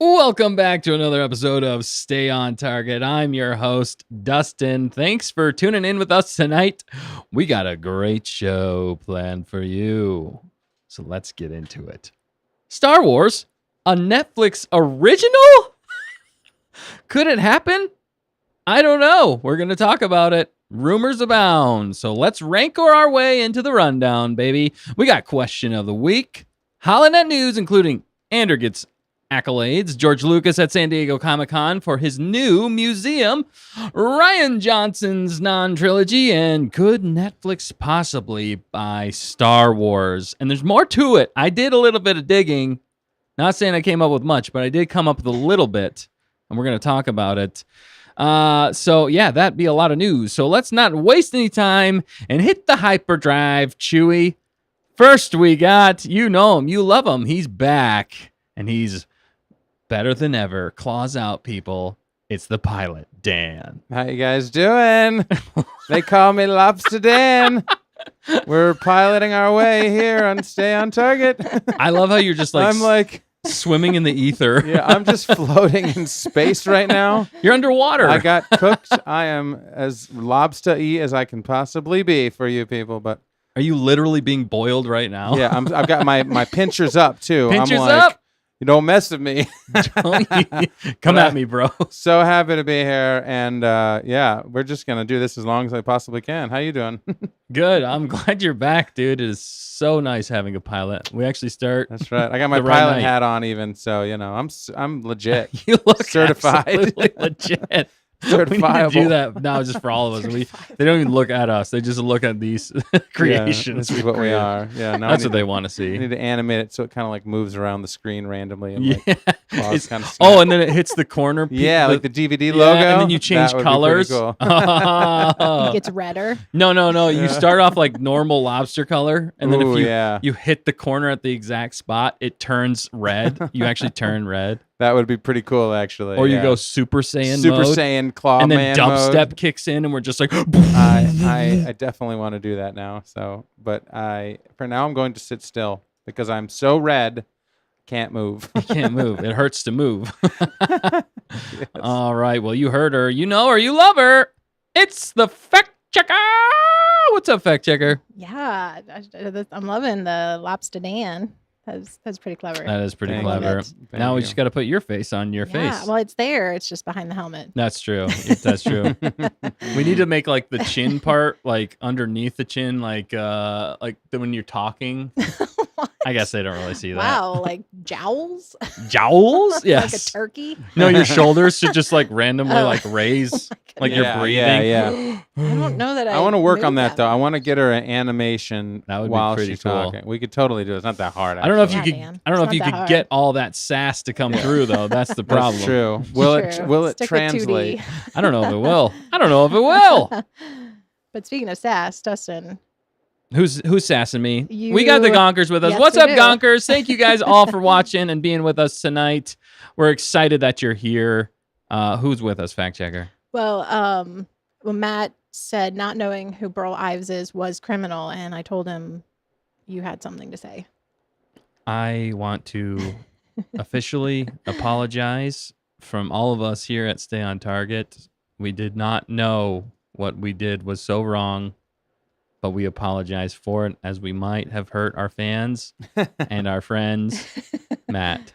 Welcome back to another episode of Stay on Target. I'm your host, Dustin. Thanks for tuning in with us tonight. We got a great show planned for you. So let's get into it. Star Wars, a Netflix original? Could it happen? I don't know. We're going to talk about it. Rumors abound. So let's rancor our way into the rundown, baby. We got question of the week, HoloNet news, including Andor gets accolades, George Lucas at San Diego Comic-Con for his new museum, Rian Johnson's non-trilogy, and could Netflix possibly buy Star Wars? And there's more to it. I did a little bit of digging. Not saying I came up with much, but I did come up with a little bit, and we're going to talk about it. So yeah, that'd be a lot of news. So let's not waste any time and hit the hyperdrive, Chewie. First we got, you know him, you love him. He's back, and he's better than ever. Claws out, people. It's the pilot, Dan. How you guys doing? They call me Lobster Dan. We're piloting our way here on Stay on Target. I love how you're just like, I'm like swimming in the ether. Yeah, I'm just floating in space right now. You're underwater. I got cooked. I am as lobster-y as I can possibly be for you people, but are you literally being boiled right now? yeah, I've got my pinchers up too. Pinchers I'm like, up? You don't mess with me. Come at me, bro. So happy to be here, and yeah, we're just gonna do this as long as I possibly can. How you doing? Good. I'm glad you're back, dude. It is so nice having a pilot. We actually start. That's right. I got my pilot hat on, even so. You know, I'm legit. You look certified, absolutely legit. We need to do that now, just for all of us. They don't even look at us; they just look at these creations. Yeah, this is what we are. Yeah, now that's what they want to see. I need to animate it so it kind of like moves around the screen randomly. And yeah. Like, kind of and then it hits the corner. Yeah, like the DVD logo. And then you change colors. Cool. It gets redder. No. You start off like normal lobster color, and then if you you hit the corner at the exact spot, it turns red. You actually turn red. That would be pretty cool, actually. Or you go Super Saiyan Super mode, Saiyan Claw and then Man dubstep mode. kicks in, and we're just like. I definitely want to do that now. So, but for now I'm going to sit still because I'm so red, can't move. You can't move. It hurts to move. Yes. All right. Well, you heard her. You know her. You love her. It's the fact checker. What's up, fact checker? Yeah, I'm loving the Lobster Dan. That's pretty clever. That is pretty Thank clever. you. Now we Thank just you. got to put your face on your face. Well, it's there. It's just behind the helmet. That's true. That's true. We need to make like the chin part, like underneath the chin, like when you're talking. I guess they don't really see that. Wow, like jowls? Jowls? Yes. Like a turkey? No, your shoulders should just like randomly like raise, like you're breathing. Yeah. I don't know that I want to work on that though. I want to get her an animation That would be while pretty she's cool. talking. We could totally do it. It's not that hard. I don't know if Yeah, you could. Dan. I don't know It's if you not that could hard. get all that sass to come through though. That's the problem. That's true. Will it Stick with translate? 2D. I don't know if it will. I don't know if it will. But speaking of sass, Dustin, Who's sassing me? You- We got the Gonkers with us. Yes, What's we up, do. Gonkers? Thank you guys all for watching and being with us tonight. We're excited that you're here. Who's with us, fact checker? well, Matt said not knowing who Burl Ives is was criminal, and I told him you had something to say. I want to officially apologize from all of us here at Stay on Target. We did not know what we did was so wrong, but we apologize for it, as we might have hurt our fans and our friends. Matt.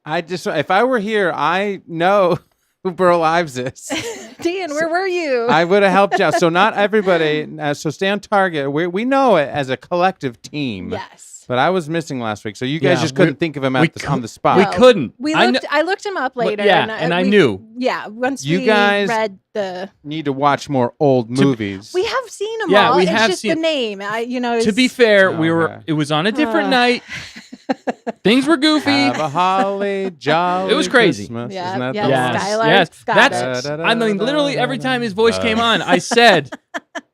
If I were here, I know who Burl Ives is. Dan, where were you? I would have helped you out. So not everybody. So Stay on Target. We know it as a collective team. Yes. But I was missing last week, so you guys Yeah, just couldn't think of him on the spot. We Well, couldn't. I looked him up later. yeah, and I knew. Yeah, once You we guys- read the. Need to watch more old movies. We have seen them Yeah, all. we it's have just seen- the name. To be fair, Oh, we were. okay. It was on a different Uh. night. Things were goofy. Have a holly jolly It was crazy. Christmas. Yeah, Isn't that yeah, the Yes, one? Skylar yes. Scott. That's. I mean, literally every time his voice came on, I said.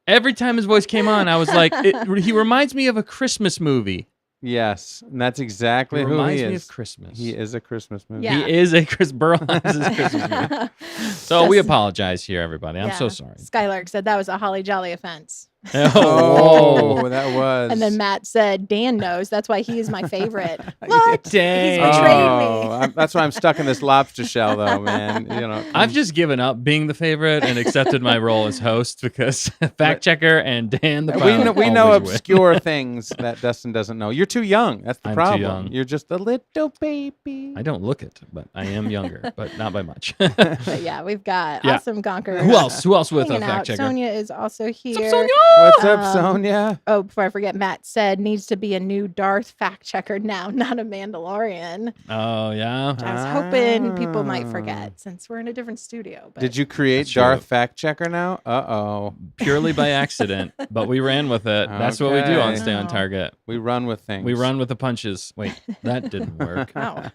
Every time his voice came on, I was like, he reminds me of a Christmas movie. Yes, and that's exactly He who reminds he me is. of Christmas. He is a Christmas movie. Yeah. He is a Burl Ives is Christmas movie. So we apologize here, everybody. I'm so sorry. Skylark said that was a holly jolly offense. Oh, Oh, that was. And then Matt said, Dan knows. That's why he is my favorite. What? Dang. He's betrayed me. That's why I'm stuck in this lobster shell, though, man. You know, I've just given up being the favorite and accepted my role as host because fact checker and Dan the pilot we know always win. obscure things that Dustin doesn't know. You're too young. That's the I'm too problem. young. You're just a little baby. I don't look it, but I am younger, but not by much. But yeah, we've got Yeah. awesome Gonker. Who else? Who else with a hanging fact out. checker? Sonia is also here. What's up, Sonia? What's up, Um, Sonia? Oh, before I forget, Matt said needs to be a new Darth fact checker now, not a Mandalorian. Oh yeah. Which I was hoping people might Ah. forget since we're in a different studio. But Did you create That's true. Darth Fact Checker now? Uh-oh. Purely by accident, but we ran with it. That's what we do on Okay. Stay on Oh. Target. We run with things. We run with the punches. Wait, that didn't work. Oh.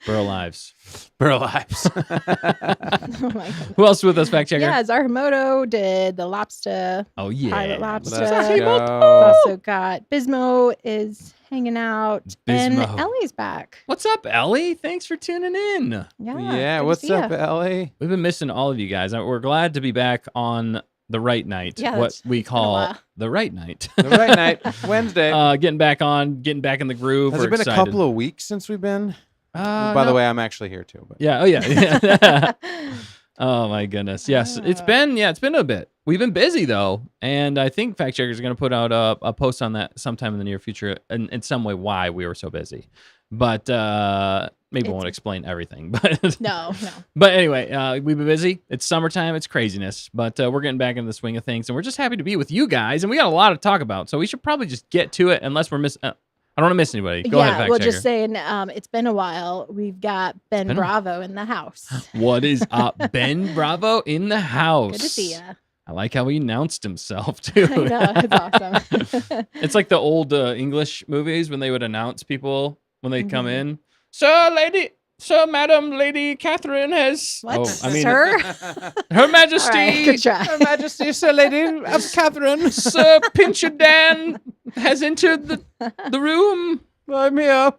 Burl lives. for our lives. Oh my goodness. Who else with us, fact checker? Yeah, Zarimoto did the lobster. Oh yeah. Pilot lobster. Let's We've go. also got Bismo is hanging out, and Bismo. Ellie's back. What's up, Ellie? Thanks for tuning in. Yeah. Yeah, good to what's see up, ya. Ellie? We've been missing all of you guys. We're glad to be back on the right night. Yeah, what that's we a call while. the right night. The right night, Wednesday. Getting back in the groove. Has We're it been excited. a couple of weeks since we've been? By the No. way, I'm actually here too. But Yeah. Oh yeah. Oh my goodness. Yes, it's been a bit. We've been busy though, and I think fact checkers are going to put out a post on that sometime in the near future, in some way why we were so busy. But maybe I won't explain everything. But No. But anyway, we've been busy. It's summertime. It's craziness. But we're getting back into the swing of things, and we're just happy to be with you guys. And we got a lot to talk about, so we should probably just get to it. Unless we're missing. I don't want to miss anybody. Go ahead, fact well, checker. just saying, it's been a while. We've got Ben been a- Bravo in the house. What is up, Ben Bravo in the house? Good to see you. I like how he announced himself too. I know, it's awesome. It's like the old English movies when they would announce people when they come Mhm. in. Madam, Lady Catherine has. What, Oh, I mean, sir? Her Majesty, All right, good try. Her Majesty, Sir Lady of Catherine, Sir Pincher Dan has entered the room. I'm here.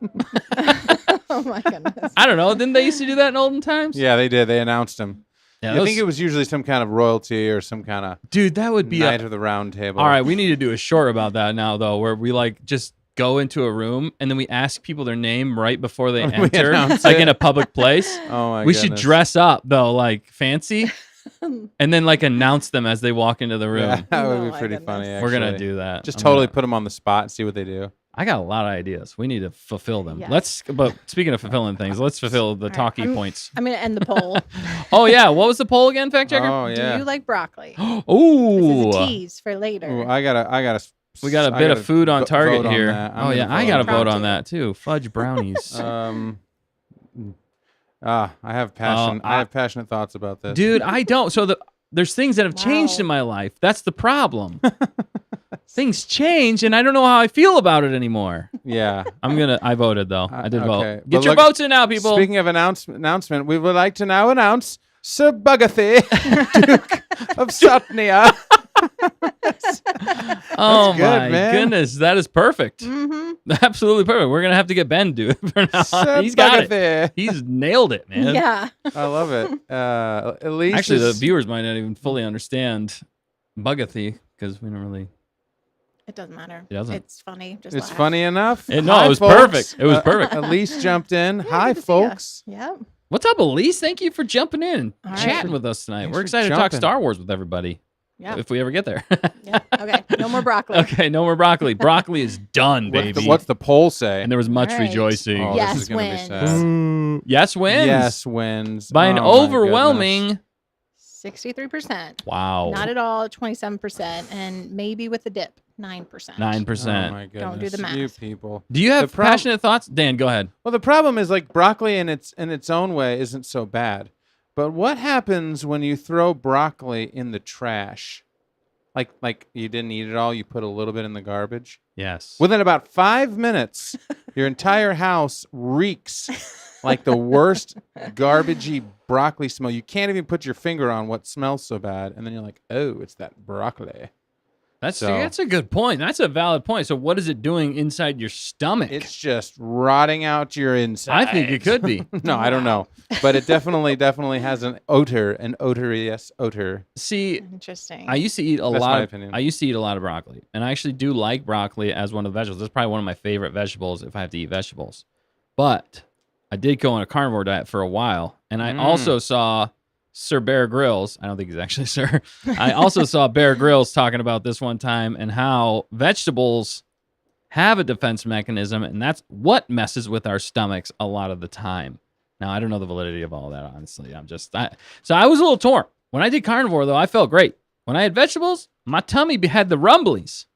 Oh my goodness. I don't know. Didn't they used to do that in olden times? Yeah, they did. They announced him. Yeah, I those- think it was usually some kind of royalty or some kind of dude, that would be night of the round table. all right. We need to do a short about that now, though, where we like just go into a room and then we ask people their name right before they We enter, announce like it. in a public place. Oh my We goodness. should dress up though, like fancy, and then like announce them as they walk into the room. Yeah, that would Oh be my pretty goodness. funny. Actually. We're gonna do that. Just I'm totally gonna- put them on the spot and see what they do. I got a lot of ideas. We need to fulfill them. Yes. But speaking of fulfilling things, let's fulfill the All right, talkie I'm- points. I'm going to end the poll. Oh yeah, what was the poll again, fact checker? Oh Do yeah. you like broccoli? This is a Ooh, tease for later. Ooh, I gotta. we got a I bit gotta of food on vote target on here. that. I'm Oh yeah, gonna I gotta on vote that. on that too. Fudge brownies. I have passion. I- I have passionate thoughts about this. Dude, I don't. So there's things that have changed Wow. in my life. That's the problem. Things change, and I don't know how I feel about it anymore. Yeah. I voted though. I did okay. vote. Get But your look- votes in now, people. Speaking of announcement, we would like to now announce Sir Bugathy, Duke of Sotnia. Oh good, my man. goodness, that is perfect. Mm-hmm. Absolutely perfect. We're gonna have to get Ben to do it for now. Sir He's got it. Bugathy. He's nailed it, man. Yeah. I love it. At least Actually, the it's- viewers might not even fully understand Bugathy because we don't really. It doesn't matter. It doesn't. It's funny. Just It's laugh. funny enough. No, Hi, it was folks. perfect. It was perfect. Elise jumped in. Yeah, Hi, good to see ya. folks. Yep. What's up, Elise? Thank you for jumping in and All right. chatting with us tonight. Thanks We're for excited to talk jumping. Star Wars with everybody. Yeah. If we ever get there. Yeah. Okay. No more broccoli. Okay, no more broccoli. Broccoli is done, baby. What's the poll say? And there was much All right. rejoicing. Oh, Yes this is gonna be wins. sad. Ooh, yes wins. Yes wins By an Oh, my overwhelming. 63%. Wow. Not at all. 27%, and maybe with a dip, 9%. 9%. goodness. Oh my goodness. Don't do the You math. people. Do you have The prob- passionate thoughts? Dan, go ahead. Well, the problem is like broccoli in its own way isn't so bad, but what happens when you throw broccoli in the trash? Like you didn't eat it all, you put a little bit in the garbage. Yes. Within about 5 minutes, your entire house reeks like the worst garbagey broccoli smell. You can't even put your finger on what smells so bad, and then you're like, "Oh, it's that broccoli." That's a good point. That's a valid point. So what is it doing inside your stomach? It's just rotting out your insides. I think it could be. No, I don't know. But it definitely has an odorous odor. See, Interesting. I used to eat a That's lot my of opinion. I used to eat a lot of broccoli. And I actually do like broccoli as one of the vegetables. It's probably one of my favorite vegetables if I have to eat vegetables. But I did go on a carnivore diet for a while, and I also saw Sir Bear Grylls. I don't think he's actually Sir. I also saw Bear Grylls talking about this one time and how vegetables have a defense mechanism, and that's what messes with our stomachs a lot of the time. Now, I don't know the validity of all that, honestly. So I was a little torn. When I did carnivore, though, I felt great. When I had vegetables, my tummy had the rumblies.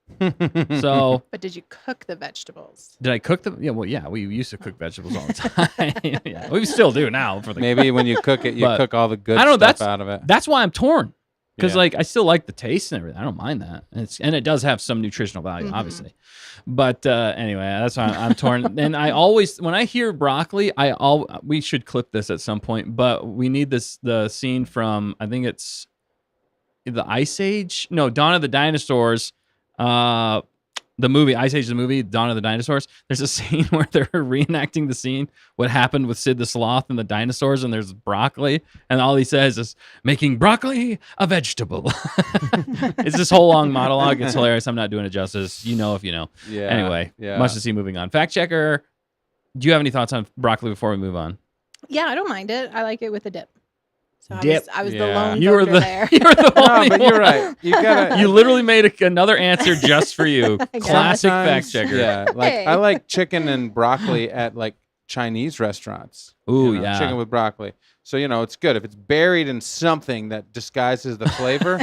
So, but did you cook the vegetables? did I cook them? Yeah, well, yeah, we used to cook vegetables all the time. Yeah, we still do now. Maybe when you cook it, you But cook all the good I don't know, stuff out of it. That's why I'm torn. Because Yeah. like I still like the taste and everything. I don't mind that. And it does have some nutritional value, obviously. But anyway, that's why I'm torn. And I always, when I hear broccoli, we should clip this at some point. But we need the scene from, I think it's the Ice Age. No, Dawn of the Dinosaurs. The movie Ice Age, the movie Dawn of the Dinosaurs. There's a scene where they're reenacting the scene, what happened with Sid the Sloth and the dinosaurs, and there's broccoli, and all he says is making broccoli a vegetable. It's this whole long monologue. It's hilarious. I'm not doing it justice. You know if you know. Yeah. Anyway, yeah. much to see. Moving on. Fact checker. Do you have any thoughts on broccoli before we move on? Yeah, I don't mind it. I like it with a dip. So Dip. I was the Yeah. lone You were voter the there. you were the No, only but you're one. right. You gotta. You literally made another answer just for you. I guess. Classic fact Sometimes- checker. Yeah, like Hey. I like chicken and broccoli at like Chinese restaurants. Ooh, You know, yeah. chicken with broccoli. So it's good if it's buried in something that disguises the flavor,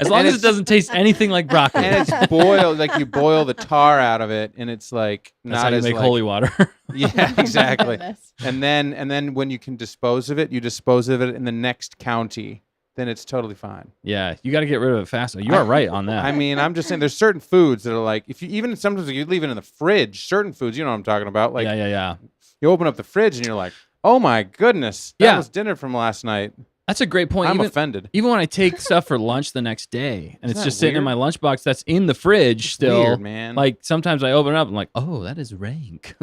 As long And as it it's- doesn't taste anything like broccoli. and it's boiled. Like you boil the tar out of it, and it's like That's not how you as make like, holy water. Yeah, exactly. Goodness. and then when you can dispose of it, you dispose of it in the next county. Then it's totally fine. Yeah, you got to get rid of it fast. You are right on that. I mean, I'm just saying, there's certain foods that are like, if you even sometimes you leave it in the fridge. Certain foods, you know what I'm talking about. Like yeah. you open up the fridge and you're like, oh my goodness, that Yeah. was dinner from last night. That's a great point. I'm Even, offended. even when I take stuff for lunch the next day and Isn't it's that just sitting in my weird? lunchbox that's in the fridge still. Weird, man. Like sometimes I open it up and I'm like, oh, that is rank.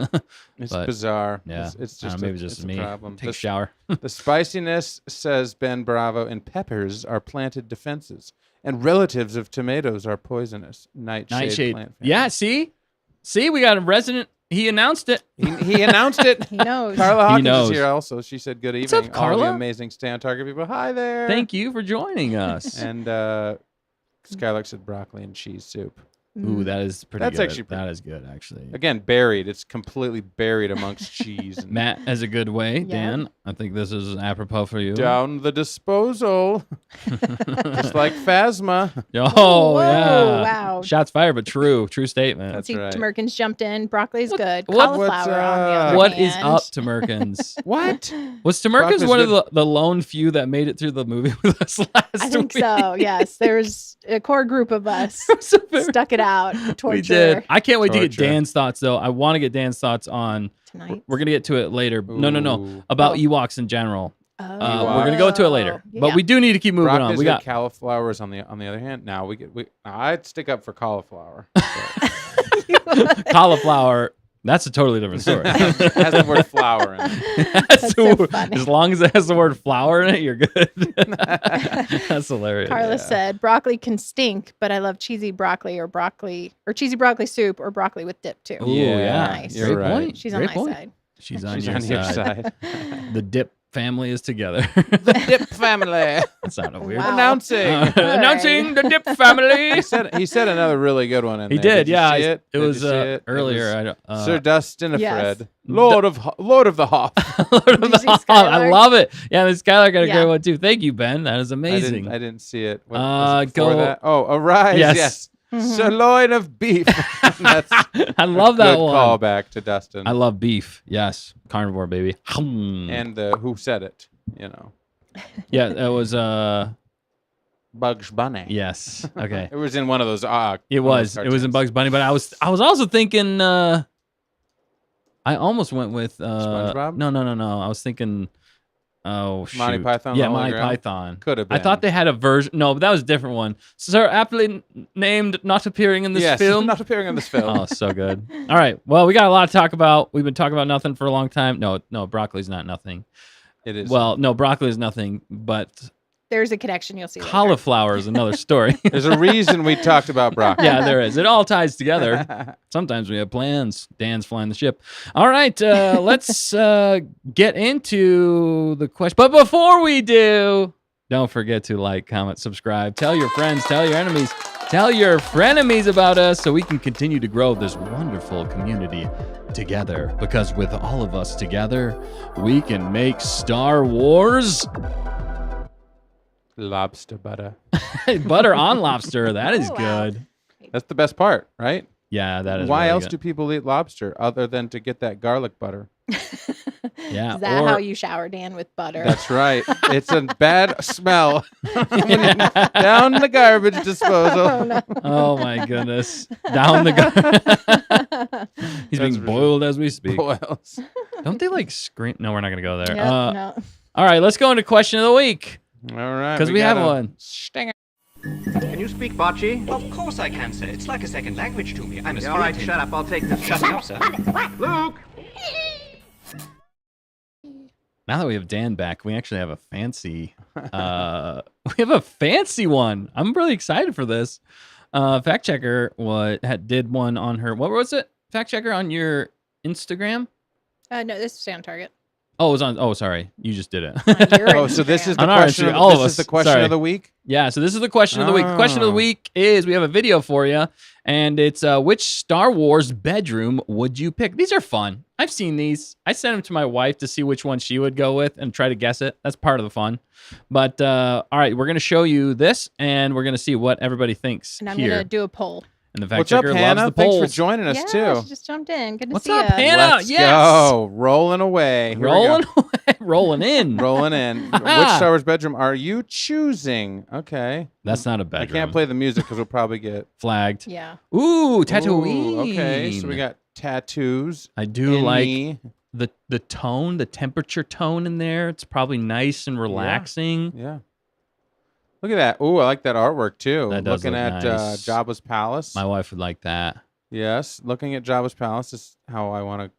It's but, bizarre. Yeah, It's I don't just know, maybe it's just it's me. a problem. Take a shower. The spiciness, says Ben Bravo, and peppers are planted defenses, and relatives of tomatoes are poisonous. Nightshade. Plant family. Yeah, see, we got a resident. He announced it. He announced it. He knows. Carla Hawkins knows. is here also. She said good What's evening. up, All the Carla? amazing Stay on Target people. Hi there. Thank you for joining us. And Skylark said broccoli and cheese soup. Ooh, that is pretty That's good. actually pretty- That is good, actually. Again, buried. It's completely buried amongst cheese. And Matt has a good way. Yeah. Dan, I think this is apropos for you. down the disposal. Just like Phasma. Oh, Whoa, yeah. wow. Shots fired, but true statement. That's See, right. Tamerkin's jumped in. Broccoli's good. what's Cauliflower, on the up? other What hand. is up, Tamerkins? What? Was Tamerkins Broccoli's one of good. the lone few that made it through the movie with us last I think week? so. Yes, there's a core group of us So very- stuck it out. we Torture did. I can't wait to get Torture. Dan's thoughts, though. I want to get Dan's thoughts on. tonight. We're gonna get to it later. No. Ooh. About Oh. Ewoks in general. Oh. We're gonna go to it later, but Yeah. we do need to keep moving on. Broccoli's We good, got cauliflowers on the other hand. Now I'd stick up for cauliflower. cauliflower. That's a totally different story. It has the word flour in it. That's so funny. As long as it has the word flour in it, you're good. That's hilarious. Carla said broccoli can stink, but I love cheesy broccoli or cheesy broccoli soup or broccoli with dip too. Ooh, yeah. Nice. You're Great right. point. She's on Great my point. side. She's on She's your on your side. side. The dip family is together. The Dip family. That sounded weird. Wow. Announcing. Announcing the dip family. He said another really good one in He there. did, you yeah. see it? It Did was you see it? earlier. It I was don't, Sir Dustin Yes. Fred, Lord of the Hoff. Lord of Did you the see Hall. I Skylar? love it. Yeah, Miss Skylar got a Yeah. great one too. Thank you, Ben. That is amazing. I didn't see it. What, was it go- before that? Oh, Arise. Yes. Yes. Mhm. Sirloin of beef. That's I love that good one. callback to Dustin. I love beef. Yes, carnivore baby. and who said it? Yeah, it was. Bugs Bunny. Yes. Okay. It was in one of those. It one of those was. It was in cartoons. Bugs Bunny, but I was also thinking. I almost went with. SpongeBob? No. I was thinking. Oh, shoot. Monty Python, Yeah, the Holy Monty Grail? Python. Could have I been. thought they had a version. No, but that was a different one. Sir, aptly named, not appearing in this yes, film. not appearing in this film. Oh, so good. All right. Well, we got a lot to talk about. We've been talking about nothing for a long time. No, broccoli's not nothing. It is. Well, no, broccoli is nothing, but There's a connection you'll see later. cauliflower is another story. there's a reason we talked about broccoli. Yeah, there is. It all ties together. Sometimes we have plans. Dan's flying the ship. All right, let's get into the question. But before we do, don't forget to like, comment, subscribe. Tell your friends, tell your enemies, tell your frenemies about us so we can continue to grow this wonderful community together. Because with all of us together, we can make Star Wars Lobster butter. butter on lobster. That is Oh, wow. good. That's the best part, right? Yeah, that is Why really else good. do people eat lobster other than to get that garlic butter? Yeah, Is that or- how you shower, Dan, with butter? That's right. It's a bad smell. Down the garbage disposal. Oh, no. Oh my goodness. Down the gut. He's That's being for boiled as we speak. Boils. Don't they like scream? No, we're not going to go there. Yep, no. All right, let's go into question of the week. All right. Because we have got a one. stinger. Can you speak Bocce? Of course I can, sir. It's like a second language to me. I'm a All right, spirit shut up. I'll take this. Shut up, sir. Luke! Now that we have Dan back, we actually have a fancy one. I'm really excited for this. Fact checker did one on her. What was it? Fact checker on your Instagram? No, this is on Target. Oh, it was on. Oh, sorry. You just did it. On your Oh, so this is the On our question. Instagram, Of, all of this is us. the question Sorry. of the week. Yeah, so this is the question of the week. The question of the Oh. week is we have a video for you, and it's which Star Wars bedroom would you pick? These are fun. I've seen these. I sent them to my wife to see which one she would go with and try to guess it. That's part of the fun. But all right, we're going to show you this, and we're going to see what everybody thinks And I'm here. going to do a poll. And the fact What's up, checker Hannah? loves the Thanks polls. for joining us Yeah, too. she just jumped in. Good to What's see up, ya. Hannah? Let's Yes. go. Rolling away. Here we go. Rolling away, rolling in. Rolling in. Which Star Wars bedroom are you choosing? Okay. That's not a I bedroom. can't play the music because we'll probably get Flagged. Yeah. Ooh, Tatooine. Ooh, okay, so we got tattoos. I do like Emmy. the tone, the temperature tone in there. It's probably nice and relaxing. Yeah. Look at that. Ooh, I like that artwork too. That does Looking look at nice. Jabba's palace. My wife would like that. Yes, looking at Jabba's palace is how I want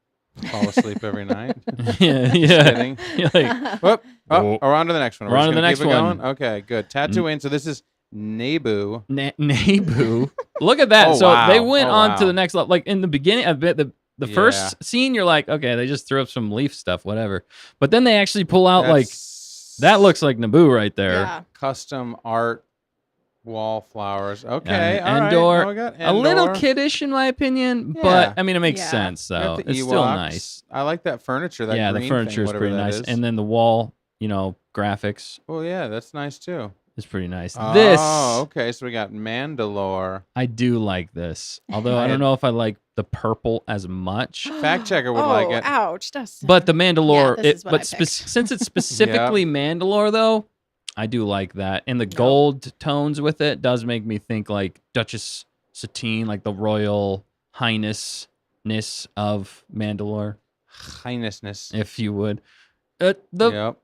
to fall asleep every night. yeah, Just yeah. kidding. You're like, Whoop. Oh. We're on to the next one. We're on just to the gonna next keep it one. going? Okay, good. Tatooine. So this is Naboo. Naboo. Look at that. Oh, So wow. they went Oh, on to wow. the next level. Like in the beginning, a bit the Yeah. first scene, you're like, okay, they just threw up some leaf stuff, whatever. But then they actually pull out like That's that looks like Naboo right there. Yeah. custom art wallflowers. Okay, And all right. Endor, Now we got A little Endor. kiddish in my opinion, Yeah. but I mean it makes Yeah. sense We got though. the It's still Ewoks. nice. I like that furniture. That Yeah, the green furniture thing, is whatever pretty that nice. is. And then the wall, graphics Oh yeah, that's nice too. is pretty nice. Oh, This okay. So we got Mandalore. I do like this. Although I I- don't know if I like the purple as much. Fact checker would oh, like it. ouch. Dustin. But the Mandalore, Yeah, this is what I but picked. since it's specifically Mandalore, though, I do like that. And the No. gold tones with it does make me think like Duchess Satine, like the royal highnessness of Mandalore, Highnessness. if you would. The Yep.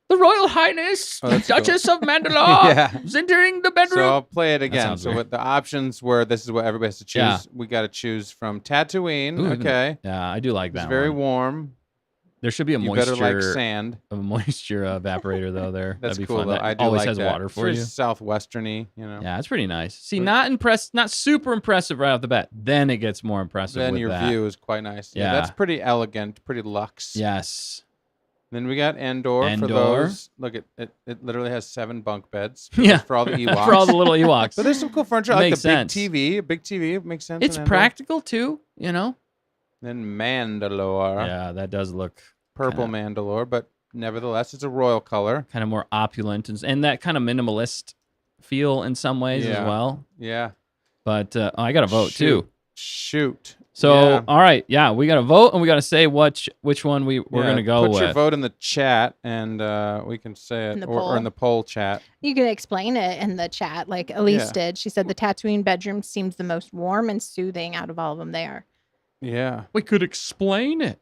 the royal highness, Oh, the that's cool. Duchess of Mandalore, Yeah. is entering the bedroom. So I'll play it again. sounds So weird. what the options were, this is what everybody has to choose. Yeah. We got to choose from Tatooine. Ooh, Okay. yeah, I do like It's that. very one. warm. There should be a You moisture, better like sand. a moisture evaporator though. There, That's that'd be cool fun. though. That I do always like has that. water It's for very you. southwesterny, you know. Yeah, it's pretty nice. See, But- not impressed, not super impressive right off the bat. Then it gets more impressive. Then with your that. view is quite nice. Yeah. That's pretty elegant, pretty luxe. Yes. Then we got Endor, for Endor. those. Look, it literally has 7 bunk beds. Yeah. For all the Ewoks. For all the little Ewoks. But there's some cool furniture. I like Makes the sense. big TV. A big TV makes sense. It's in Endor. practical too, Then Mandalore. Yeah, that does look Purple Mandalore, but nevertheless, it's a royal color. kind of more opulent and that kind of minimalist feel in some ways as Yeah. well. Yeah. But I got to vote too. Shoot. So, Yeah. all right. Yeah, we got to vote and we got to say which one we're going to go Put with. your vote in the chat, and we can say it, In the or in poll. the poll chat. You can explain it in the chat, like Elise Yeah. did. She said the Tatooine bedroom seems the most warm and soothing out of all of them there. Yeah. We could explain it.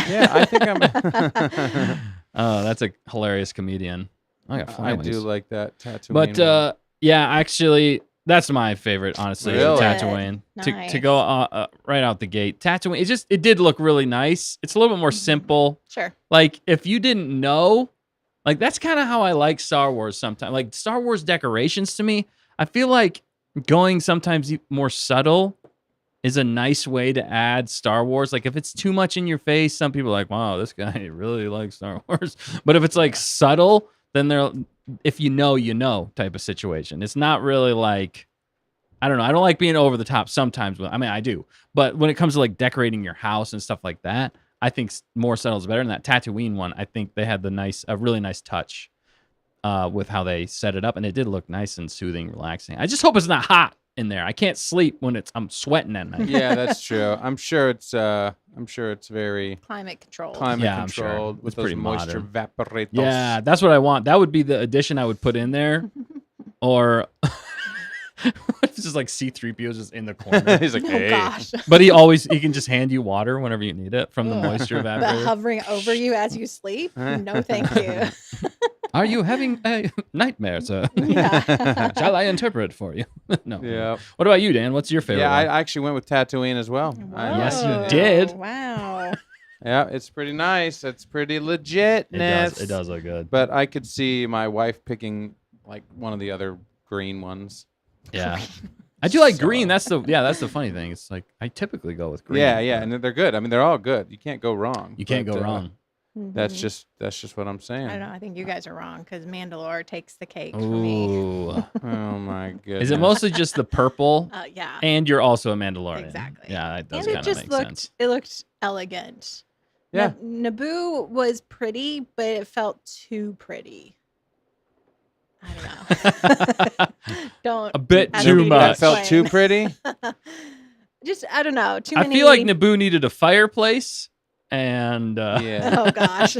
Yeah, I think I'm. Oh, that's a hilarious comedian. I got I flying do wings. like that Tatooine. But one. yeah, actually, that's my favorite. Honestly, Really? Tatooine. To Nice. go right out the gate, Tatooine. It did look really nice. It's a little bit more simple. Sure. Like if you didn't know, like that's kind of how I like Star Wars sometimes. Like Star Wars decorations to me, I feel like going sometimes more subtle is a nice way to add Star Wars. Like if it's too much in your face, some people are like, wow, this guy really likes Star Wars. But if it's like subtle, then they're if you know type of situation. It's not really like I don't know. I don't like being over the top sometimes. I mean, I do. But when it comes to like decorating your house and stuff like that, I think more subtle is better. And that Tatooine one, I think they had a really nice touch with how they set it up, and it did look nice and soothing, relaxing. I just hope it's not hot in there. I can't sleep when I'm sweating at night. Yeah, that's true. I'm sure it's very Climate controlled. climate I'm sure. controlled It's with those pretty moisture modern. vaporators. Yeah, that's what I want. That would be the addition I would put in there. Or it's just like C-3PO is just in the corner. He's like, Oh hey. gosh. But he can just hand you water whenever you need it from the moisture But evaporator. hovering over you as you sleep? No, thank you. Are you having a nightmare, sir? Yeah. Shall I interpret for you? No. Yeah. What about you, Dan? What's your favorite? Yeah, I one? actually went with Tatooine as well. Yes, you Whoa, did. Wow. Yeah, it's pretty nice. It's pretty legit. It does look good. But I could see my wife picking like one of the other green ones. Yeah. I do like So- green. That's the funny thing. It's like I typically go with green. Yeah, yeah, but and they're good. I mean, they're all good. You can't go wrong. you can't But, go wrong. That's Mhm. just what I'm saying. I don't know. I think you guys are wrong because Mandalore takes the cake for me. Ooh. Oh my goodness. Is it mostly just the purple? Yeah. And you're also a Mandalorian. Exactly. Yeah, that does And kind it of just make looked sense. it looked elegant. Yeah. Naboo was pretty, but it felt too pretty. I don't know. Don't A bit I don't too need to much. That felt too explain. pretty? Just I don't know. Too I many. feel like Naboo needed a fireplace, and Yeah. Oh gosh.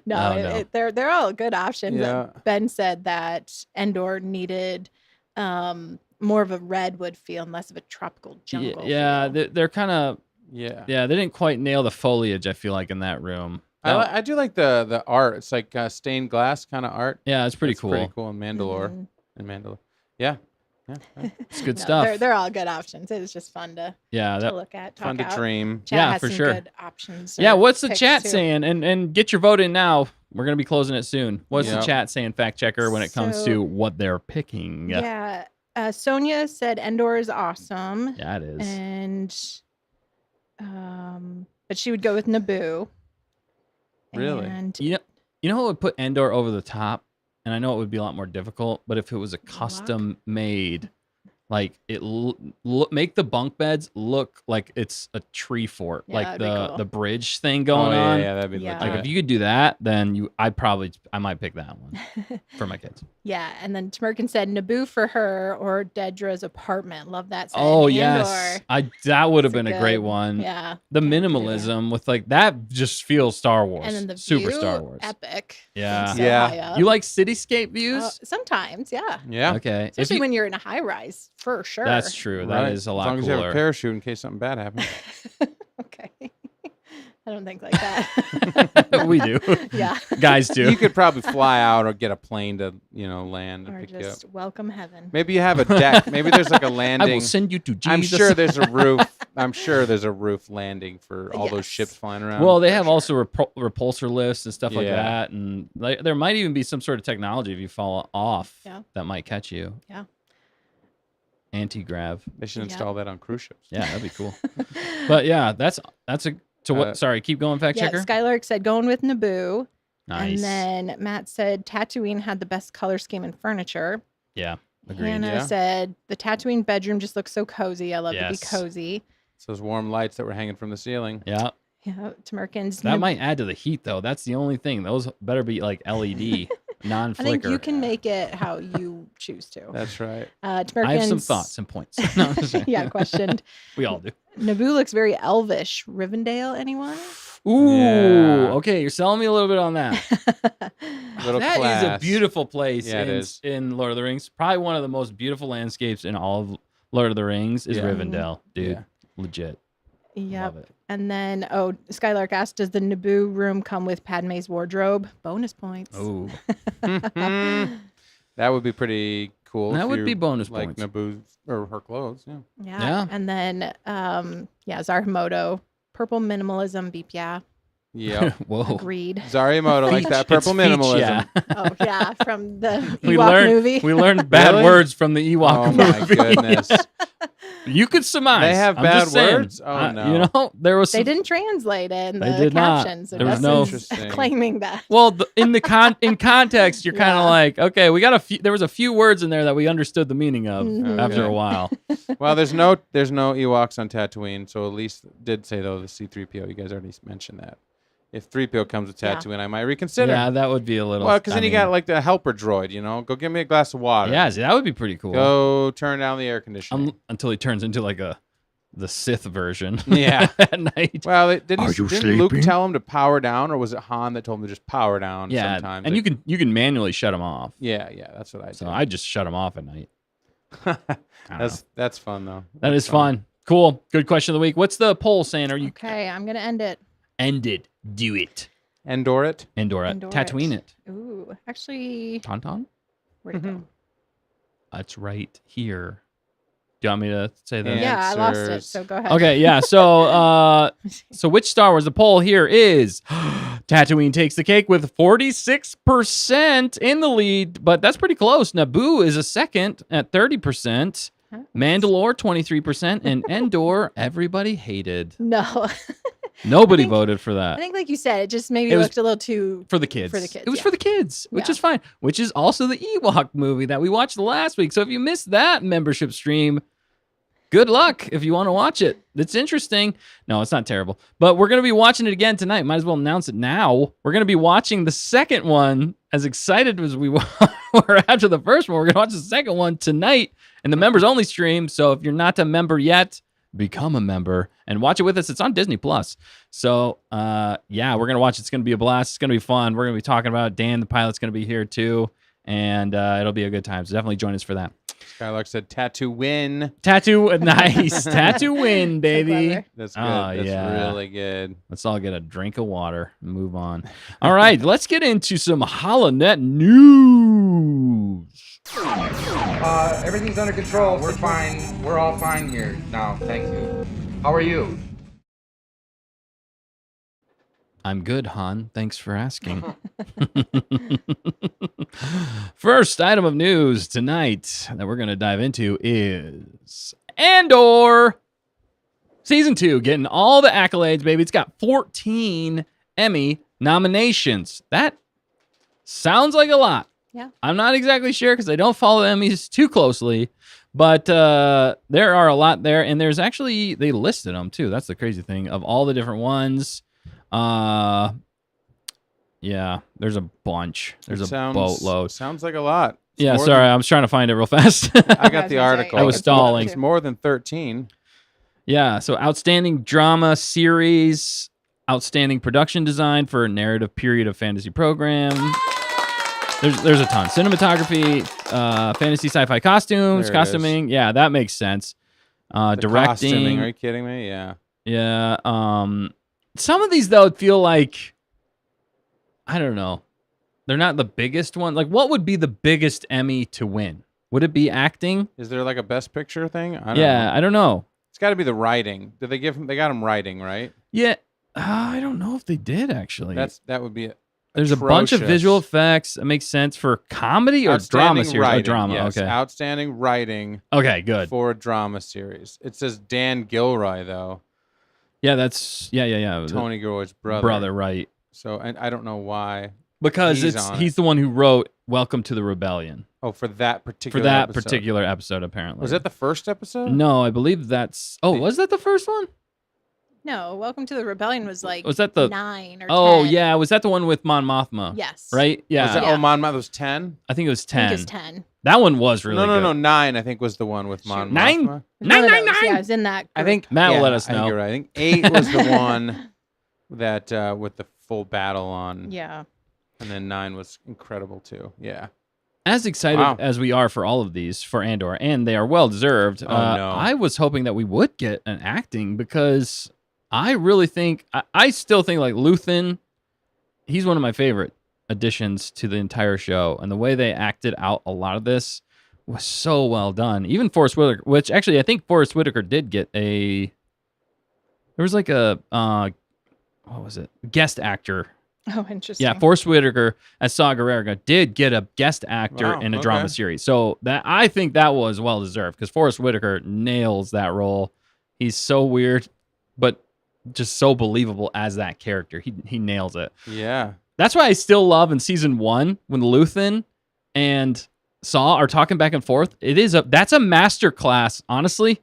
No, Oh, no. they're all good options. Yeah. Ben said that Endor needed more of a redwood feel and less of a tropical jungle. yeah, feel. they're kind of Yeah. they didn't quite nail the foliage. I feel like in that room. I do like the art. It's like stained glass kind of art. Yeah, it's pretty It's cool. Pretty cool in Mandalore. Mhm. In Mandalore. Yeah. Yeah. yeah. It's good No, stuff. They're all good options. It was just fun to Yeah, look at, talk Fun to out. dream. Chat Yeah, has for some sure. good options. Yeah, or what's the picks, chat too. saying? And get your vote in now. We're gonna be closing it soon. What's the Yep. chat saying, fact checker, when it comes So- to what they're picking? Yeah. Sonia said Endor is awesome. Yeah, it is. And but she would go with Naboo. Really? And You know what would put Endor over the top? And I know it would be a lot more difficult, but if it was a custom made, like make the bunk beds look like it's a tree fort, Yeah, like that'd be cool. the bridge thing going oh, yeah, on. yeah, that'd be Yeah. Like legit. if you could do that, then I might pick that one for my kids. yeah, and then Tmerkin said Naboo for her or Dedra's apartment. Love that. Said Oh Andor. yes, that would have It's a been a great good- one. Yeah. The Yeah, minimalism with like that just feels Star Wars. And then the super view, Star Wars. epic. Yeah. being so Yeah. high up. You like cityscape views? Sometimes, yeah. Yeah. Okay, if Especially you- when you're in a high rise, for sure. that's true. That Right. is a As lot long as you have a cooler. parachute in case something bad happens. Okay. I don't think like that. We do. Yeah. Guys do. You could probably fly out or get a plane to, land and Or pick you up. just welcome heaven. Maybe you have a deck. Maybe there's like a I landing. will send you to Jesus. I'm sure there's a roof. I'm sure there's a roof landing for all those Yes. ships flying around. Well, they have also repulsor lifts and stuff like Yeah. that, and there might even be some sort of technology if you fall off Yeah. that might catch you. Yeah. Anti-grav. They should Yeah. install that on cruise ships. Yeah, that'd be cool. But yeah, that's a. So what? Uh, Sorry, keep going, fact Yeah, checker. Skylark said going with Naboo. Nice. And then Matt said Tatooine had the best color scheme and furniture. Yeah, agreed. Hannah Yeah. said the Tatooine bedroom just looks so cozy. I love to Yes. be cozy. It's those warm lights that were hanging from the ceiling. Yeah, Yeah, Tmerkin's. that might add to the heat though. That's the only thing. Those better be like LED, I non-flicker. think you can make it how you choose to. That's right. Tmerkin's. I have some thoughts and points. No, I'm just kidding. Yeah, questioned. We all do. Naboo looks very elvish. Rivendell, anyone? Ooh, Yeah. okay. You're selling me a little bit on that. Little That is a class. beautiful place Yeah, it is. in Lord of the Rings. Probably one of the most beautiful landscapes in all of Lord of the Rings is Yeah. Rivendell, dude. Yeah. Legit. Yep. Love it. And then, Skylark asked, does the Naboo room come with Padme's wardrobe? Bonus points. Oh, That would be pretty cool. That if would you be bonus like points. Naboo's or her clothes. Yeah. Yeah. And then, Zarimoto, purple minimalism, beep, yeah. Yeah. Whoa. Agreed. Zarimoto likes that purple It's Feech, minimalism. yeah. Oh, yeah, from the we Ewok movie. We learned bad Really? words from the Ewok Oh movie. my goodness. You could surmise. They have I'm bad just saying. words? Oh, no. You know, there was They some, didn't translate it in They the did not. captions. So There was Dustin's Interesting. claiming that. well, in context, you're kind of Yeah. like, okay, we got there was a few words in there that we understood the meaning of Mhm. after Okay. a while. Well, there's no Ewoks on Tatooine, so at least did say though the C-3PO. You guys already mentioned that. If 3PO comes with Yeah. Tatooine, I might reconsider. Yeah, that would be a little. Well, because I then you mean, got like the helper droid. Go give me a glass of water. Yeah, see, that would be pretty cool. Go turn down the air conditioning. Until he turns into like the Sith version. Yeah. at night. Well, didn't you Luke sleeping? tell him to power down, or was it Han that told him to just power down? Yeah, sometimes. and you can manually shut them off. Yeah, that's what I So do. I just shut them off at night. I don't know. That's fun though. That is fun. Cool. Good question of the week. What's the poll saying? Are you Okay, I'm going to end it. end it? Do it. Endor it. Endor it. Endor it. Tatooine it. Ooh, actually, Tauntaun? where'd it go? That's right here. Do you want me to say that? Yeah, I lost it, Answers. so go ahead. Okay, yeah. So which Star Wars? The poll here is Tatooine takes the cake with 46% in the lead, but that's pretty close. Naboo is a second at 30%. Mandalore 23%, and Endor everybody hated. No. Nobody I think- voted for I that. think, like you said, it just maybe It was- looked a little too. For the kids. For the kids, It was yeah. for the kids, which Yeah. is fine. Which is also the Ewok movie that we watched last week. So if you missed that membership stream, good luck if you want to watch it. It's interesting. No, it's not terrible. But we're going to be watching it again tonight. Might as well announce it now. We're going to be watching the second one. As excited as we were after the first one, we're going to watch the second one tonight in the members only stream. So if you're not a member yet, become a member and watch it with us. It's on Disney Plus. So yeah, we're gonna watch it. It's gonna be a blast. It's gonna be fun. We're gonna be talking about it. Dan the pilot's gonna be here too, and it'll be a good time. So definitely join us for that. Skylark said Tatooine. Tattoo, nice tattoo win, baby. clever. That's good. Oh, That's yeah. really good. Let's all get a drink of water and move on. All right, let's get into some HoloNet news. Everything's under control. We're fine. We're all fine here now. Thank you. How are you? I'm good, Han. Thanks for asking. First item of news tonight that we're going to dive into is Andor Season 2 getting all the accolades, baby. It's got 14 Emmy nominations. That sounds like a lot. Yeah. I'm not exactly sure because I don't follow the Emmys too closely, but there are a lot there, and there's actually, they listed them too. That's the crazy thing of all the different ones. Yeah, there's a bunch. There's a boatload. Sounds like a lot. It's Yeah, more sorry, I was trying to find it real fast. I I got was the gonna say, article. I was It's more- stalling. It's more than 13. Yeah, so outstanding drama series, outstanding production design for a narrative period of fantasy program. There's a ton. Cinematography, fantasy sci-fi costumes, There it is. costuming. Yeah, that makes sense. The Directing. costuming, are you kidding me? Yeah. Yeah. Some of these though feel like, I don't know. They're not the biggest one. Like, what would be the biggest Emmy to win? Would it be acting? Is there like a best picture thing? I don't Yeah, know. I don't know. It's got to be the writing. Did they give him? They got him writing, right? Yeah, I don't know if they did actually. That would be. There's a bunch of atrocious. visual effects. It makes sense for comedy or drama Outstanding series. Oh, writing, drama. yes. Okay. Outstanding writing Okay. Good. for a drama series. It says Dan Gilroy though. Yeah. That's yeah. Tony Gilroy's brother. Right? So and I don't know why. Because He's on he's the one who wrote "Welcome to the Rebellion" Oh, for that for particular. that episode. particular episode. Apparently, Was that the first episode? No, I believe that's. Oh, was that the first one? No, Welcome to the Rebellion was like Was that the? 9 or 10. Oh yeah, was that the one with Mon Mothma? Yes. Right. Yeah. Was that, Yeah. Oh, Mon Mothma was 10. I think it was I think 10. it's 10. That one was really no, good. 9. I think was the one with Mon Nine? Mothma. Nine, One of nine, those. nine. Yeah, I was in that. I group. think Matt will yeah, let us I think know. you're right. I think 8 was the one that with the full battle on. Yeah. And then 9 was incredible too. Yeah. As excited Wow. as we are for all of these for Andor, and they are well deserved. Oh, no. I was hoping that we would get an acting because I really think I still think like Luthen, he's one of my favorite additions to the entire show, and the way they acted out a lot of this was so well done. Even Forrest Whitaker, which actually I think Forrest Whitaker did get a. There was like a what was it? Guest actor. Oh, interesting. Yeah, Forrest Whitaker as Saw Gerrera did get a guest actor Wow, in a okay. drama series. So that I think that was well deserved because Forrest Whitaker nails that role. He's so weird, but just so believable as that character. He nails it. Yeah. That's why I still love in season 1 when Luthen and Saw are talking back and forth. That's a master class, honestly,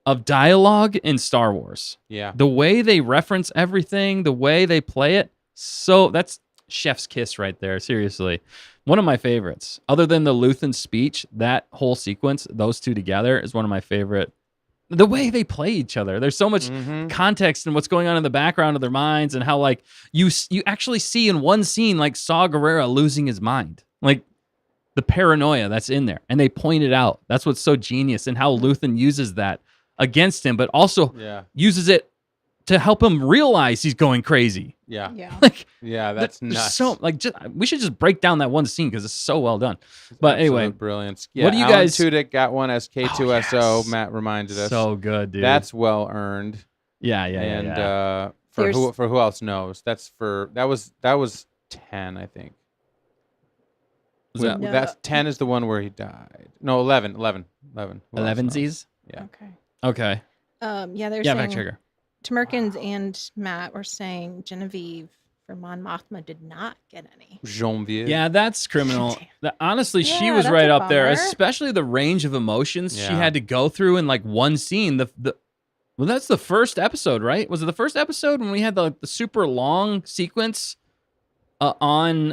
of dialogue in Star Wars. Yeah. The way they reference everything, the way they play it, so that's chef's kiss right there. Seriously, one of my favorites. Other than the Luthen speech, that whole sequence, those two together, is one of my favorite. The way they play each other, there's so much context in what's going on in the background of their minds, and how like you actually see in one scene like Saw Gerrera losing his mind, like the paranoia that's in there, and they point it out. That's what's so genius, and how Luthen uses that against him, but also uses it to help him realize he's going crazy. Yeah. Yeah. Like, Yeah, that's there's nuts. so like we should just break down that one scene because it's so well done. But Absolute anyway, brilliance. Yeah, what do you Alan guys? Tudyk got one as K2SO. yes. Matt reminded us. So good, dude. That's well earned. yeah. And There's- for who else knows? That was 10, I think. Was that No. That's 10 is the one where he died. No, 11. Who else knows? 11 Z's? Yeah. Okay. Okay. Yeah, they're Yeah, fact saying checker. Tamerkins and Matt were saying Genevieve for Mon Mothma did not get any. Genevieve. Yeah, that's criminal. Honestly, she Yeah, was that's right a up there, bummer. especially the range of emotions she Yeah. had to go through in like one scene. Well, that's the first episode, right? Was it the first episode when we had the super long sequence on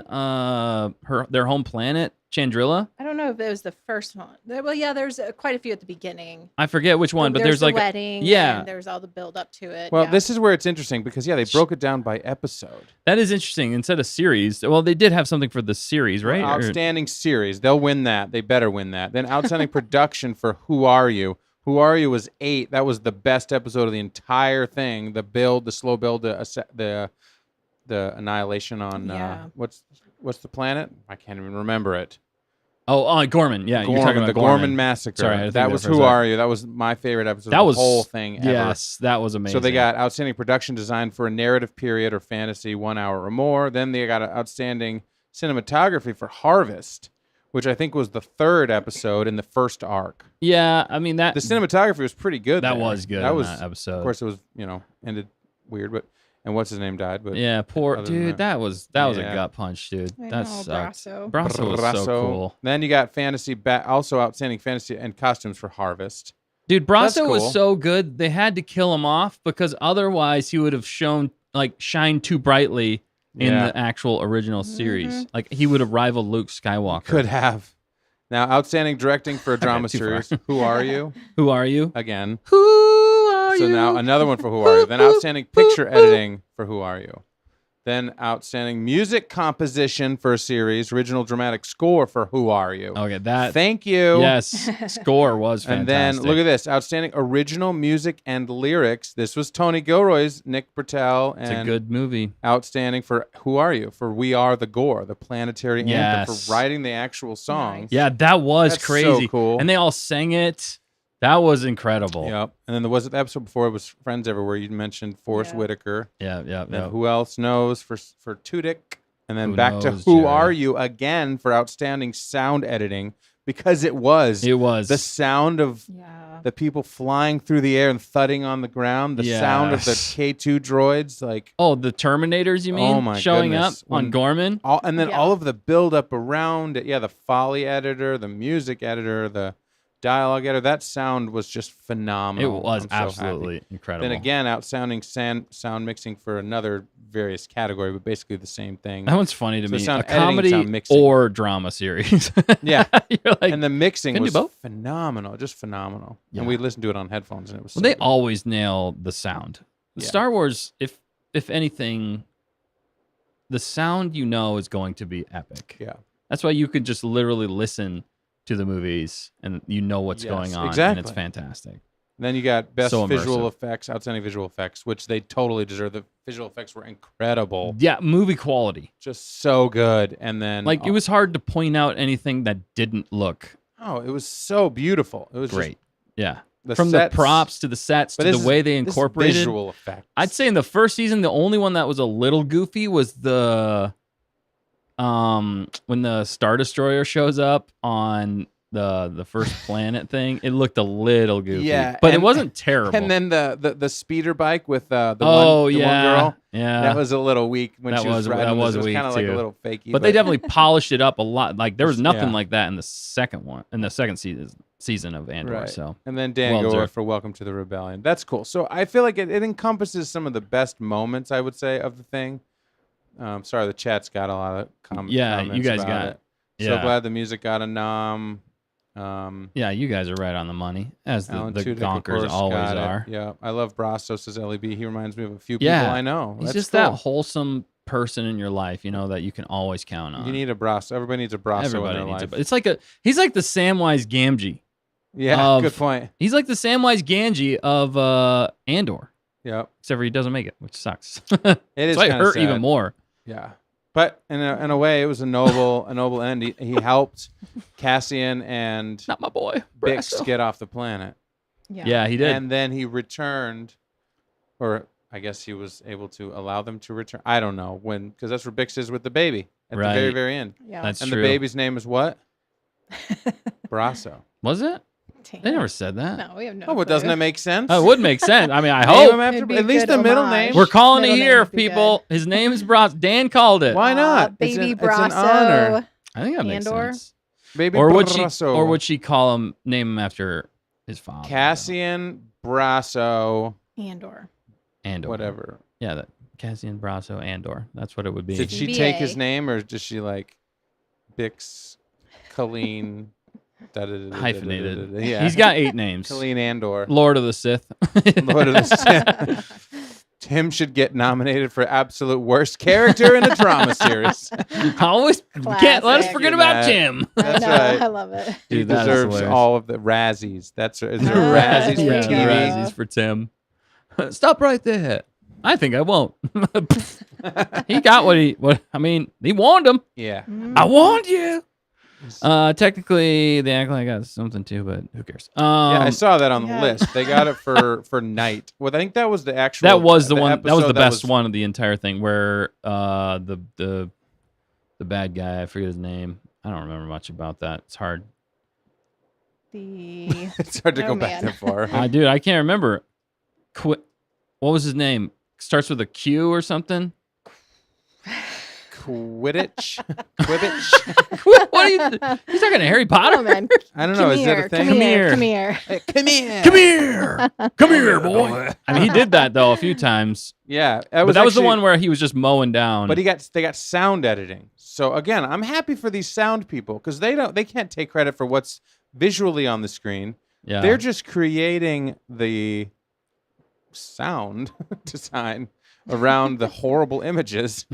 their home planet, Chandrilla? I don't know if it was the first one. Well, yeah, there's quite a few at the beginning. I forget which one, but there's the like wedding. yeah. And there's all the build up to it. Well, yeah. this is where it's interesting because they broke it down by episode. that is interesting. Instead of series, well, they did have something for the series, right? Or- Outstanding series. They'll win that. They better win that. Then outstanding production for Who Are You? Who Are You was 8. That was the best episode of the entire thing. The build, the slow build, the annihilation on Yeah. what's the planet? I can't even remember it. Oh, Gorman. Yeah, you're talking about the Gorman massacre. Sorry, I think that that was for a Who sec. Are You? That was my favorite episode. That of was the whole thing ever. Yes, that was amazing. So they got outstanding production design for a narrative period or fantasy 1 hour or more. Then they got outstanding cinematography for Harvest, which I think was the 3rd episode in the first arc. Yeah, I mean that The cinematography was pretty good. that there. was good. That in was that episode. Of course, it was ended weird, but and what's his name died. But Yeah, poor other than dude. That was a Yeah. gut punch, dude. I That know, sucks. Brasso. Brasso was so cool. Then you got fantasy, also outstanding fantasy and costumes for Harvest. Dude, That's Brasso cool. was so good. They had to kill him off because otherwise he would have shined too brightly in Yeah. the actual original series. Like he would have rivaled Luke Skywalker. Could have. Now, outstanding directing for a drama too far. series. Who Are You? Who are you? Again. Who are So you? now another one for Who Are You. Then outstanding picture editing for Who Are You. Then outstanding music composition for a series. Original dramatic score for Who Are You. Okay, that Thank you. yes, score was And fantastic. then look at this. Outstanding original music and lyrics. This was Tony Gilroy's, Nick Britell, it's a and good movie. outstanding for Who Are You? For We Are the Gore, the planetary anthem, Yes. for writing the actual songs. Nice. Yeah, that was That's so crazy. cool. And they all sang it. That was incredible. Yep. And then there was the episode before it was Friends Everywhere. You mentioned Forrest Yeah. Whitaker. Yeah. Then Who Else Knows for Tudyk. And then Who back to Knows, Who Jerry. Are You again for outstanding sound editing because it was the sound of Yeah. the people flying through the air and thudding on the ground, the sound of the Yes. K2 droids, like Oh, the Terminators, you mean? Oh my Showing goodness. up on When- Gorman? and then Yeah. all of the build up around it. Yeah, the Foley editor, the music editor, the dialogue editor. That sound was just It phenomenal. was I'm so happy. absolutely incredible. Then again, outsounding sound mixing for another various category, but basically the same thing. that one's funny to So me. sound A editing, comedy sound mixing. or drama series. Yeah. You're like, And the mixing can do was both. phenomenal, just phenomenal. Yeah. And we listened to it on headphones, and it was. well, so they good. always nail the sound. The Yeah. Star Wars, if anything, the sound is going to be epic. Yeah. That's why you could just literally listen to the movies and you know what's Yes, going on, and exactly. it's fantastic. Then you got best So visual immersive. effects, outstanding visual effects, which they totally deserve. The visual effects were incredible, Yeah, movie quality. just so good. And then Like it was hard to point out anything that didn't look it was so beautiful. It was great. Yeah. Just From sets, the props to the sets but to this the way they this is incorporated visual effects. I'd say in the first season, the only one that was a little goofy was the when the Star Destroyer shows up on the first planet thing. It looked a little goofy, Yeah, but it and- wasn't terrible. And then the speeder bike with the oh one yeah, girl. yeah, That was a little weak when That she was was- riding. that this. was It was weak, kind of like a too. little fakey. but they definitely polished it up a lot. Like there was nothing Yeah. like that in the second one, in the second season of Andor. Right. So And then Dan Well Gore deserved. for Welcome to the Rebellion. That's cool. So I feel like it encompasses some of the best moments, I would say, of the thing. Sorry, the chat's got a lot of Yeah, comments you guys about got it. So yeah. glad the music got a nom. Yeah, you guys are right on the money, as the Alan Tudyk, of Gonkers course, always got it. are. Yeah, I love Brasso, says LEB. He reminds me of a few people Yeah. I know. He's That's just cool. that wholesome person in your life, you know, that you can always count on. You need a Brasso. Everybody needs a Brasso Everybody in their needs life. it. It's like he's like the Samwise Gamgee. Yeah, of- good point. He's like the Samwise Gamgee of Andor, Yep. except for he doesn't make it, which sucks. It is so it kinda hurt sad. even more. Yeah, but in a way, it was a noble end. He helped Cassian and Not my boy. Bix Brasso. get off the planet, Yeah, he did. and then he returned, or I guess he was able to allow them to return. I don't know when, because that's where Bix is with the baby at the very Right. very end. Yeah. That's And true. the baby's name is what? Brasso. Was it? Damn. They never said that. No, we have no. Oh, but doesn't clue. it make sense? Oh, it would make sense. I mean, I Name hope. him after It'd be at a least good the middle homage. name. We're calling it Middle name here, would be people. His name is Brasso. Dan called it. Why not? Baby It's an honor. Brasso. I think that makes Andor? sense. Baby Or would Brasso. she call him, name him after his father? Cassian Brasso, Andor. Andor. whatever. Yeah, that Cassian Brasso Andor. That's what it would be. Did she BA. take his name, or does she like Bix, Colleen, Hyphenated. Yeah, He's got 8 names. Colleen Andor. Lord of the Sith. Lord of the Sith. Tim should get nominated for absolute worst character in a drama series. Always can't let us Classic. forget about Matt. Tim. I That's know. right. I love it. He Dude, that is deserves hilarious. all of the Razzies. Is there Ah, Razzies there for you TV? go. Razzies for Tim. Stop right there. I think I won't. He got what I mean, he warned him. Yeah. I warned you. Technically, the Accolade got something too, but who cares? Yeah, I saw that on the yeah. list. They got it for Night. Well, I think that was the actual. that was the one. That was episode the best one of the entire thing. Where the bad guy, I forget his name. I don't remember much about that. It's hard. The It's hard to Oh, go back man. that far. Dude, I can't remember. What was his name? Starts with a Q or something. Quidditch. Quidditch. What are you? He's talking to Harry Potter. oh man, I don't know. come Is here, that a thing? Come here, Come come here. Hey, come here. Come here, come here, boy. I mean, he did that though a few times. Yeah, But that was the actually- one where he was just mowing down. But they got sound editing. So again, I'm happy for these sound people because they can't take credit for what's visually on the screen. yeah, They're just creating the sound design around the horrible images.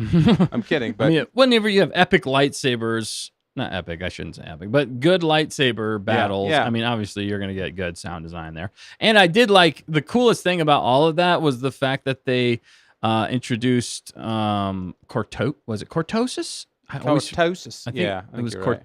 I'm kidding, but I mean, whenever you have epic lightsabers, not epic, I shouldn't say epic, but good lightsaber battles. yeah. I mean, obviously you're gonna get good sound design there. And I did like the coolest thing about all of that was the fact that they introduced was it Cortosis? I always- Cortosis. I think Yeah, I it think was you're Cort-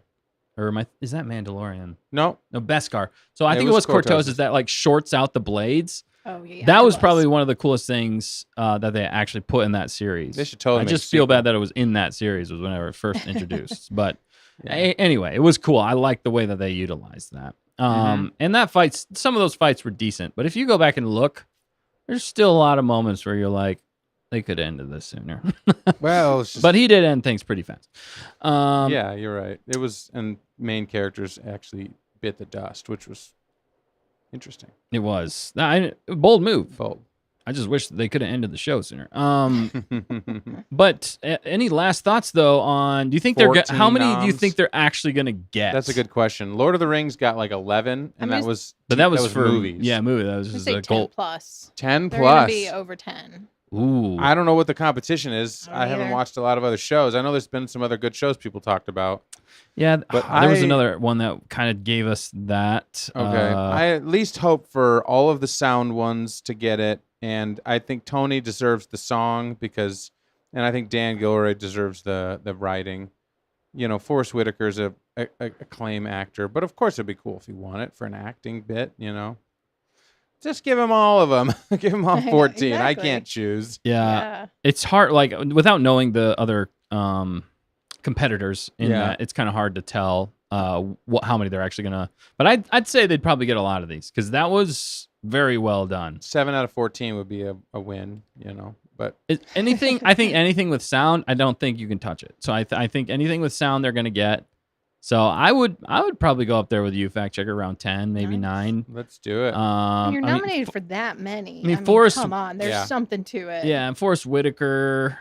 right. or is that Mandalorian? No, No, Beskar. So I It think it was was Cortosis Cortosis. that like shorts out the blades. Oh yeah. That it was probably one of the coolest things that they actually put in that series. They should totally I make just a feel sequel. bad that it was in that series was whenever it first introduced. But Yeah. anyway, it was cool. I liked the way that they utilized that. Mm-hmm. And that some of those fights were decent. But if you go back and look, there's still a lot of moments where you're like, they could have ended this sooner. well, it's just, But he did end things pretty fast. yeah, you're right. It was, and main characters actually bit the dust, which was interesting. It was bold move. Bold. I just wish they could have ended the show sooner. But any last thoughts though on? Do you think 14 how many do you noms. think they're actually gonna get? That's a good question. Lord of the Rings got like 11, and I'm that was But that was for movies. Yeah, movie. That was I just say a 10 goal. plus. 10 They're gonna plus. be over 10. Ooh. I don't know what the competition is. I don't I haven't either. watched a lot of other shows. I know there's been some other good shows people talked about. Yeah, But there was I- another one that kind of gave us that. Okay. I at least hope for all of the sound ones to get it. And I think Tony deserves the song and I think Dan Gilroy deserves the writing. You know, Forrest Whitaker's a acclaim actor, but of course it'd be cool if he won it for an acting bit, you know. Just give him all of them. Give him all 14. I Exactly. can't choose. Yeah. It's hard, like without knowing the other competitors in Yeah. that, it's kind of hard to tell how many they're actually gonna. But I'd say they'd probably get a lot of these because that was very well done. 7 out of 14 would be a win, you know. But Anything, I think anything with sound, I don't think you can touch it. So I think anything with sound they're gonna get. So I would probably go up there with you, fact checker, around 10, maybe Nice. 9. let's do it. When you're I mean, nominated for that many. I mean, Forrest- come on, there's Yeah. something to it. yeah, and Forrest Whitaker.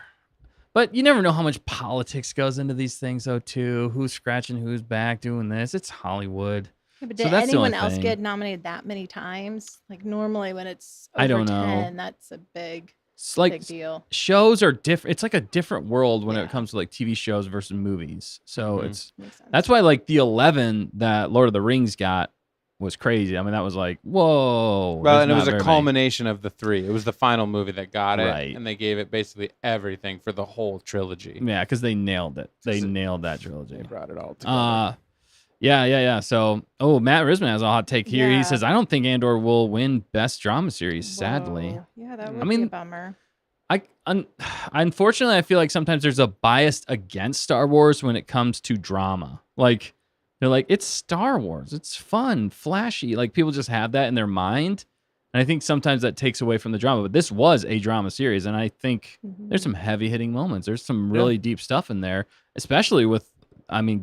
But you never know how much politics goes into these things, though. Too, who's scratching whose back doing this? It's Hollywood. Yeah, but So did that's the only anyone else thing. get nominated that many times? Like normally when it's I over don't know. 10, that's a big It's like deal. shows are different. It's like a different world when Yeah. it comes to like TV shows versus movies. So Mhm. it's Makes sense. that's why like the 11 that Lord of the Rings got was crazy. I mean, that was like whoa. Well, there's and it not was a very many. culmination of the 3. It was the final movie that got it, Right. and they gave it basically everything for the whole trilogy. Yeah, because they nailed it. They Just- nailed that trilogy. They brought it all together. Yeah. So, Matt Risman has a hot take here. Yeah. He says, I don't think Andor will win Best Drama Series, sadly. Whoa. Yeah, that I would be mean, a bummer. Unfortunately, I feel like sometimes there's a bias against Star Wars when it comes to drama. Like, they're like, it's Star Wars. It's fun, flashy. Like, people just have that in their mind. And I think sometimes that takes away from the drama. But this was a drama series. And I think there's some heavy hitting moments. There's some really deep stuff in there, especially with,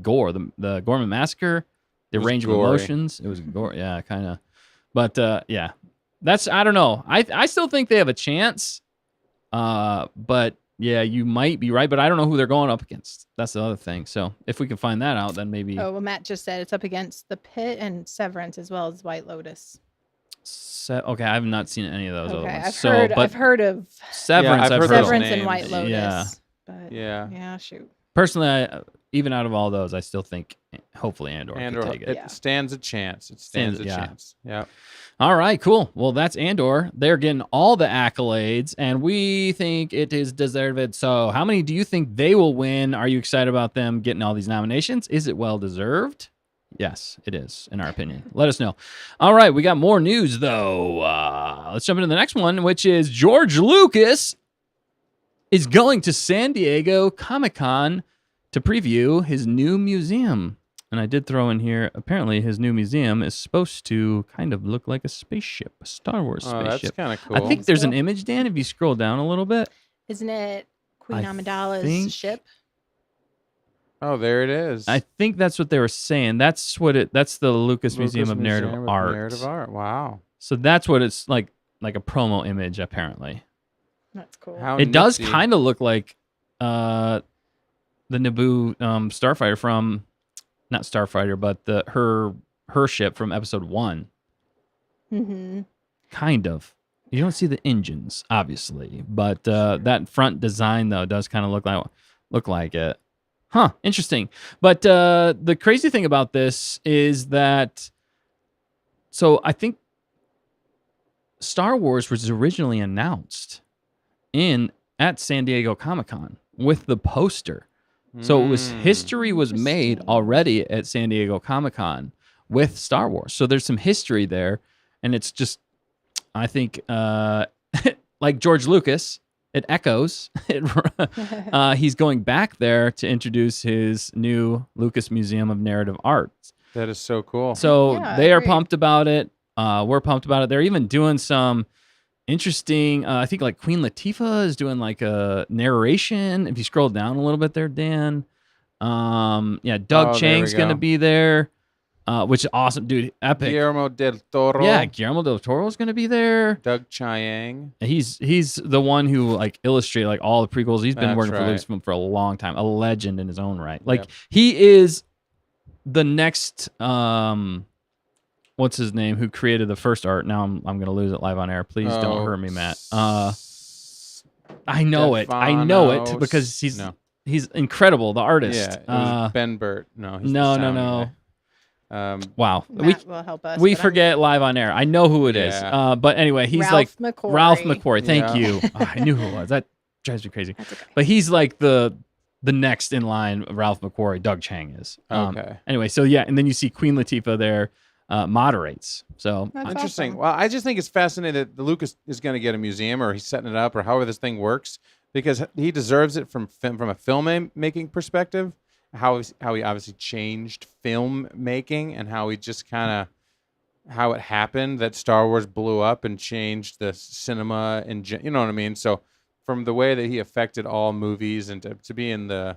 gore, the Gorman Massacre, the It was range gory. of emotions. It was gore. Yeah, kind of. But yeah, I don't know. I still think they have a chance. But yeah, you might be right, but I don't know who they're going up against. That's the other thing. So if we can find that out, then maybe Oh, well, Matt just said it's up against The Pit and Severance as well as White Lotus. okay, I have not seen any of those other Okay, ones. I've heard of Severance, I've I've heard heard those of. Severance and names. White Lotus. Yeah. But Yeah. yeah, shoot. Personally, even out of all those, I still think hopefully Andor Andor, could take it. it Yeah. stands a chance. It stands a Yeah. chance. Yeah. All right, cool. Well, that's Andor. They're getting all the accolades, and we think it is deserved. So, how many do you think they will win? Are you excited about them getting all these nominations? Is it well deserved? Yes, it is, in our opinion. Let us know. All right, we got more news, though. Let's jump into the next one, which is George Lucas is going to San Diego Comic-Con to preview his new museum. And I did throw in here, apparently his new museum is supposed to kind of look like a spaceship, a Star Wars Oh, that's spaceship. kind of cool. I think there's an Cool. image, Dan, if you scroll down a little bit. Isn't it Queen I Amidala's think- ship? Oh, there it is. I think that's what they were saying. That's the Lucas Museum Lucas of Narrative Museum of Art. Narrative Art. Wow. So that's what it's like a promo image, apparently. That's cool. How It does nifty. kind of look like the Naboo starfighter from, not starfighter, but her ship from episode 1. Mm-hmm. Kind of. You don't see the engines, obviously, but that front design though does kind of look like it. Huh, interesting. But the crazy thing about this is that, so I think Star Wars was originally announced at San Diego Comic-Con with the poster. So it was history was made Interesting. already at San Diego Comic-Con with Star Wars. So there's some history there, and it's just, I think, like George Lucas, it echoes. He's going back there to introduce his new Lucas Museum of Narrative Arts. That is so cool. So Yeah, I they are agree. pumped about it. We're pumped about it. They're even doing some interesting, I think like Queen Latifah is doing like a narration. If you scroll down a little bit there, Dan. Doug there we Chang's going to go. be there, which is awesome, dude. Epic. Guillermo del Toro. Yeah, Guillermo del Toro is going to be there. Doug Chiang. He's the one who like illustrated like all the prequels. He's been That's working for right. Lucasfilm for a long time. A legend in his own right. Like Yep. he is the next what's his name, who created the first art. Now I'm gonna lose it live on air. Please don't hurt me, Matt. I know it Stefanos. because No. he's incredible, the artist. Yeah, it was Ben Burt. No, he's the no. sound guy. Wow. Matt will help us. We but I'm- forget live on air. I know who it is. Yeah. But anyway, he's Ralph like McQuarrie. Ralph McQuarrie. Thank Yeah. you. Oh, I knew who it was. That drives me crazy. That's okay. But he's like the next in line. Ralph McQuarrie. Doug Chang is. Okay. Anyway, so yeah, and then you see Queen Latifah there moderates. So That's Interesting. awesome. Well, I just think it's fascinating that Lucas is going to get a museum, or he's setting it up, or however this thing works, because he deserves it from a filmmaking perspective. How he obviously changed filmmaking, and how he just kind of how it happened that Star Wars blew up and changed the cinema, and you know what I mean. So from the way that he affected all movies, and to be in the,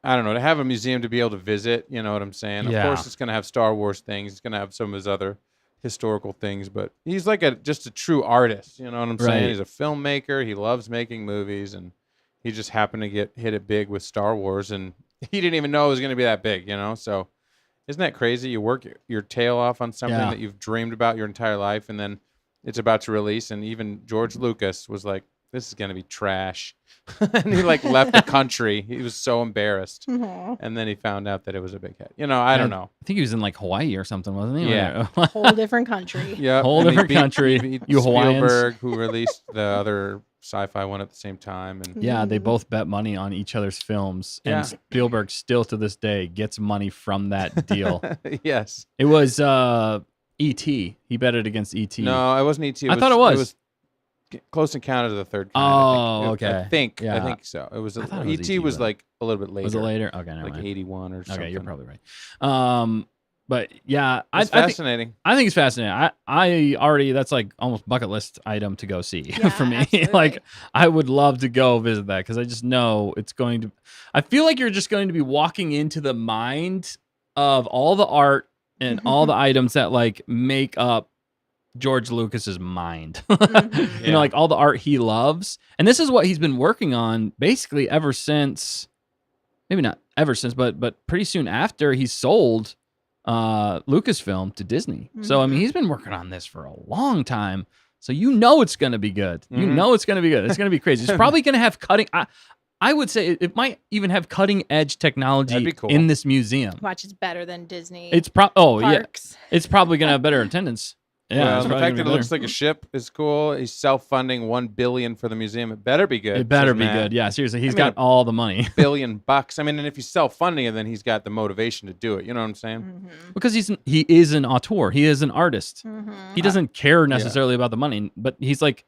I don't know, to have a museum to be able to visit, you know what I'm saying? Yeah. Of course, it's going to have Star Wars things. It's going to have some of his other historical things, but he's like just a true artist. You know what I'm saying? Right. He's a filmmaker. He loves making movies, and he just happened to hit it big with Star Wars, and he didn't even know it was going to be that big, you know? So isn't that crazy? You work your tail off on something Yeah. that you've dreamed about your entire life, and then it's about to release, and even George Lucas was like, this is going to be trash. And he like left the country. He was so embarrassed. Mhm. And then he found out that it was a big hit. You know, I don't know. I think he was in like Hawaii or something, wasn't he? Yeah. Whole different country. Yeah, Whole different country. You Hawaiians. Spielberg, who released the other sci-fi one at the same time, and Yeah, they both bet money on each other's films, Yeah. and Spielberg still to this day gets money from that deal. yes. It was E.T. He bet it against E.T. No, it wasn't E.T. I thought it was. It was Close Encounters of the Third Kind. Oh, I think. okay. I think Yeah. so. It was I thought it was E.T. E.T., was but- like a little bit later. Was it later? Okay, never Like mind. 81 or something. Okay, you're probably right. But yeah, It's fascinating. I think it's fascinating. I already, that's like almost bucket list item to go see Yeah, for me. absolutely. Like I would love to go visit that because I just know it's going to. I feel like you're just going to be walking into the mind of all the art and all the items that like make up George Lucas's mind. Mhm. You know, like all the art he loves, and this is what he's been working on basically ever since. Maybe not ever since, but pretty soon after he sold Lucasfilm to Disney. So I mean, Mhm. he's been working on this for a long time. So you know it's going to be good. You Mhm. know it's going to be good. It's going to be crazy. It's probably going to have cutting. I would say it might even have cutting edge technology That'd be cool. in this museum. Watch, it's better than Disney. It's yeah, parks. it's probably going to have better attendance. Yeah, Well, it's the probably fact gonna that be it looks better. like a ship is cool. He's self-funding $1 billion for the museum. It better be good. It better says be Matt. good. Yeah, seriously, he's mean, got all the money. $1 billion. I mean, and if he's self-funding it, then he's got the motivation to do it. You know what I'm saying? Mhm. Because he is an auteur. He is an artist. Mhm. He doesn't care necessarily about the money, but he's like,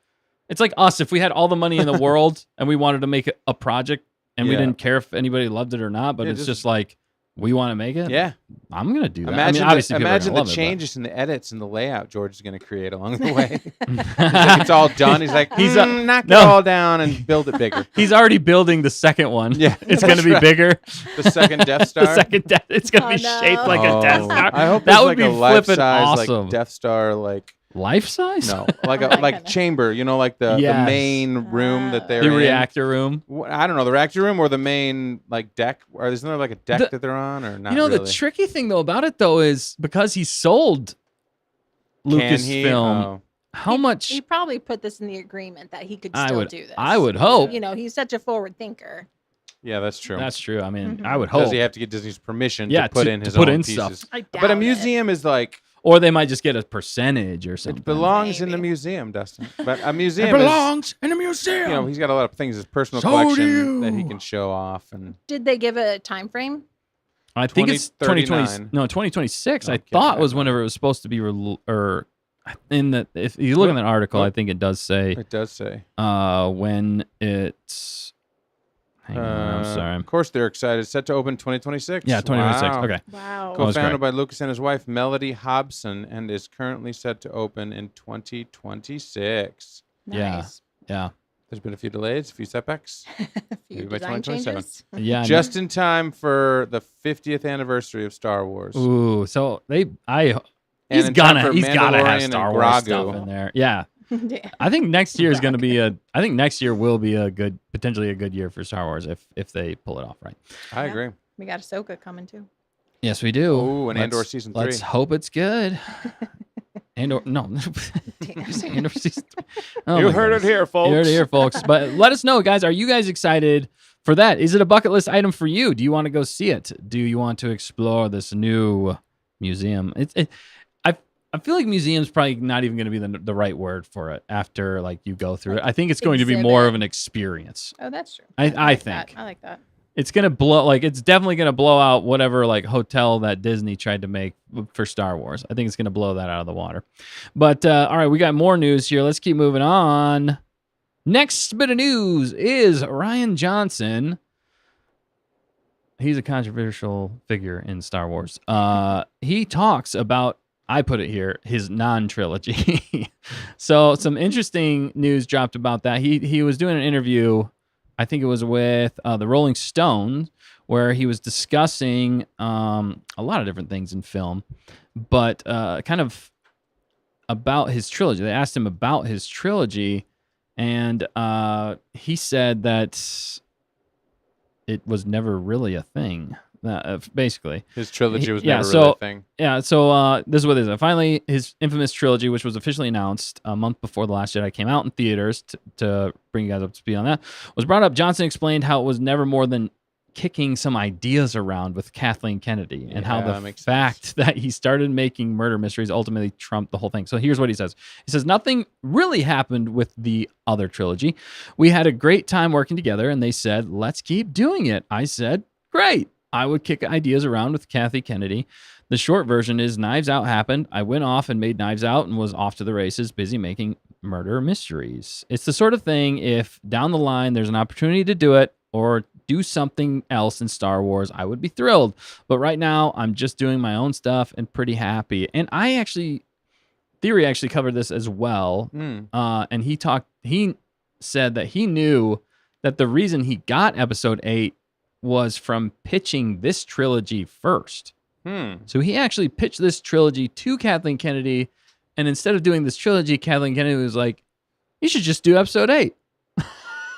it's like us. If we had all the money in the world and we wanted to make a project and we Yeah. didn't care if anybody loved it or not, but Yeah, it's just- just like, we want to make it. Yeah. I'm gonna do that. Imagine, I mean, obviously, people are imagine gonna the love it, but- changes in the edits and the layout George is going to create along the way. He's like, it's all done. He's like, He's knock no. it all down and build it bigger. He's already building the second one. Yeah, it's gonna that's be right. bigger. The second Death Star. The second death. It's gonna Oh, be no. shaped like a Death Oh, Star. I hope that there's would like be a flipping life-size awesome. like Death Star like Life size? no like a That like kinda- chamber. You know, like the Yes. main room that they're The in. reactor room. I don't know, the reactor room or the main like deck. Or isn't there like a deck that they're on or not? You know, really? the tricky thing though about it though is because he sold Can he? Lucasfilm. Oh. How much? He probably put this in the agreement that he could I still would- do this. I would hope. You know, he's such a forward thinker. Yeah, that's true. That's true. I mean, Mhm. I would hope. Does he have to get Disney's permission Yeah, to put to- in his to put own in pieces? stuff. I doubt But a it. museum is like Or they might just get a percentage or something. it belongs in the Maybe. museum, Dustin. But a museum It is, belongs in a museum. you know, he's got a lot of things, his personal So collection do that he you. can show off. And Did they give a time frame? I think it's 2020. 2039. No, 2026. I Okay, thought was okay. whenever it was supposed to be or in the. If you look in that article, I think it does say it does say. when it's. Hang on, I'm sorry. Of course, they're excited. It's set to open 2026. Yeah, 2026. Wow. Okay. Wow. Cool. was Co-founded great. by Lucas and his wife Melody Hobson, and is currently set to open in 2026. Yeah. Nice. Yeah. There's been a few delays, a few setbacks. A few Maybe by design 2027. changes. Yeah. Just in time for the 50th anniversary of Star Wars. Ooh. So they. And He's in time gonna. for He's gotta have Mandalorian and Star Wars Grogu. stuff in there. Yeah. Yeah. I think next year is going to be a. I think next year will be a good, potentially a good year for Star Wars if they pull it off right. I Yeah. agree. We got Ahsoka coming too. Yes, we do. Ooh, and Andor season 3. Let's hope it's good. Andor, no, Andor Season 3. Oh You my heard it goodness. here, folks. You heard it here, folks. But let us know, guys. Are you guys excited for that? Is it a bucket list item for you? Do you want to go see it? Do you want to explore this new museum? I feel like museum's probably not even going to be the right word for it after like you go through it. I think it's going to be more exhibit. of an experience. Oh, that's true. I like think. that. I like that. It's gonna blow, like it's definitely gonna blow out whatever like hotel that Disney tried to make for Star Wars. I think it's gonna blow that out of the water. But all right, we got more news here. Let's keep moving on. Next bit of news is Rian Johnson. He's a controversial figure in Star Wars. He talks about, I put it here, his non-trilogy. So some interesting news dropped about that. He was doing an interview, I think it was with the Rolling Stones, where he was discussing a lot of different things in film, but kind of about his trilogy. They asked him about his trilogy, and he said that it was never really a thing. Basically, His trilogy was Yeah, never so- really a thing. yeah. So this is what it is. Finally, his infamous trilogy, which was officially announced a month before The Last Jedi came out in theaters, to bring you guys up to speed on that, was brought up. Johnson explained how it was never more than kicking some ideas around with Kathleen Kennedy, and how Yeah, the that makes fact that he started making murder mysteries ultimately trumped the whole thing. So here's what he says. He says, nothing really happened with the other trilogy. We had a great time working together, and they said, let's keep doing it. I said, great. I would kick ideas around with Kathy Kennedy. The short version is Knives Out happened. I went off and made Knives Out and was off to the races, busy making murder mysteries. It's the sort of thing, if down the line there's an opportunity to do it or do something else in Star Wars, I would be thrilled. But right now, I'm just doing my own stuff and pretty happy. And Theory actually covered this as well. And he said that he knew that the reason he got Episode 8 was from pitching this trilogy first. So he actually pitched this trilogy to Kathleen Kennedy, and instead of doing this trilogy, Kathleen Kennedy was like, you should just do Episode 8.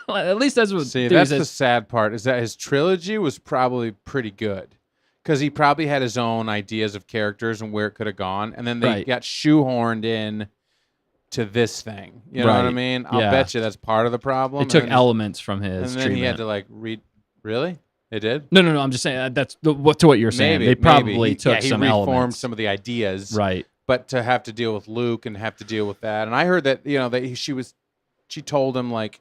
At least that's what See, Theory that's says. the sad part, is that his trilogy was probably pretty good. Because he probably had his own ideas of characters and where it could have gone. And then they Right. got shoehorned in to this thing. You know what I Right. mean? I'll Yeah. bet you that's part of the problem. It took and elements from then, his and then he had treatment. to like read. Really? It did? No. I'm just saying that's to what you're saying. They probably took he some reformed elements. some of the ideas. Right. But to have to deal with Luke and have to deal with that. And I heard that, she told him like,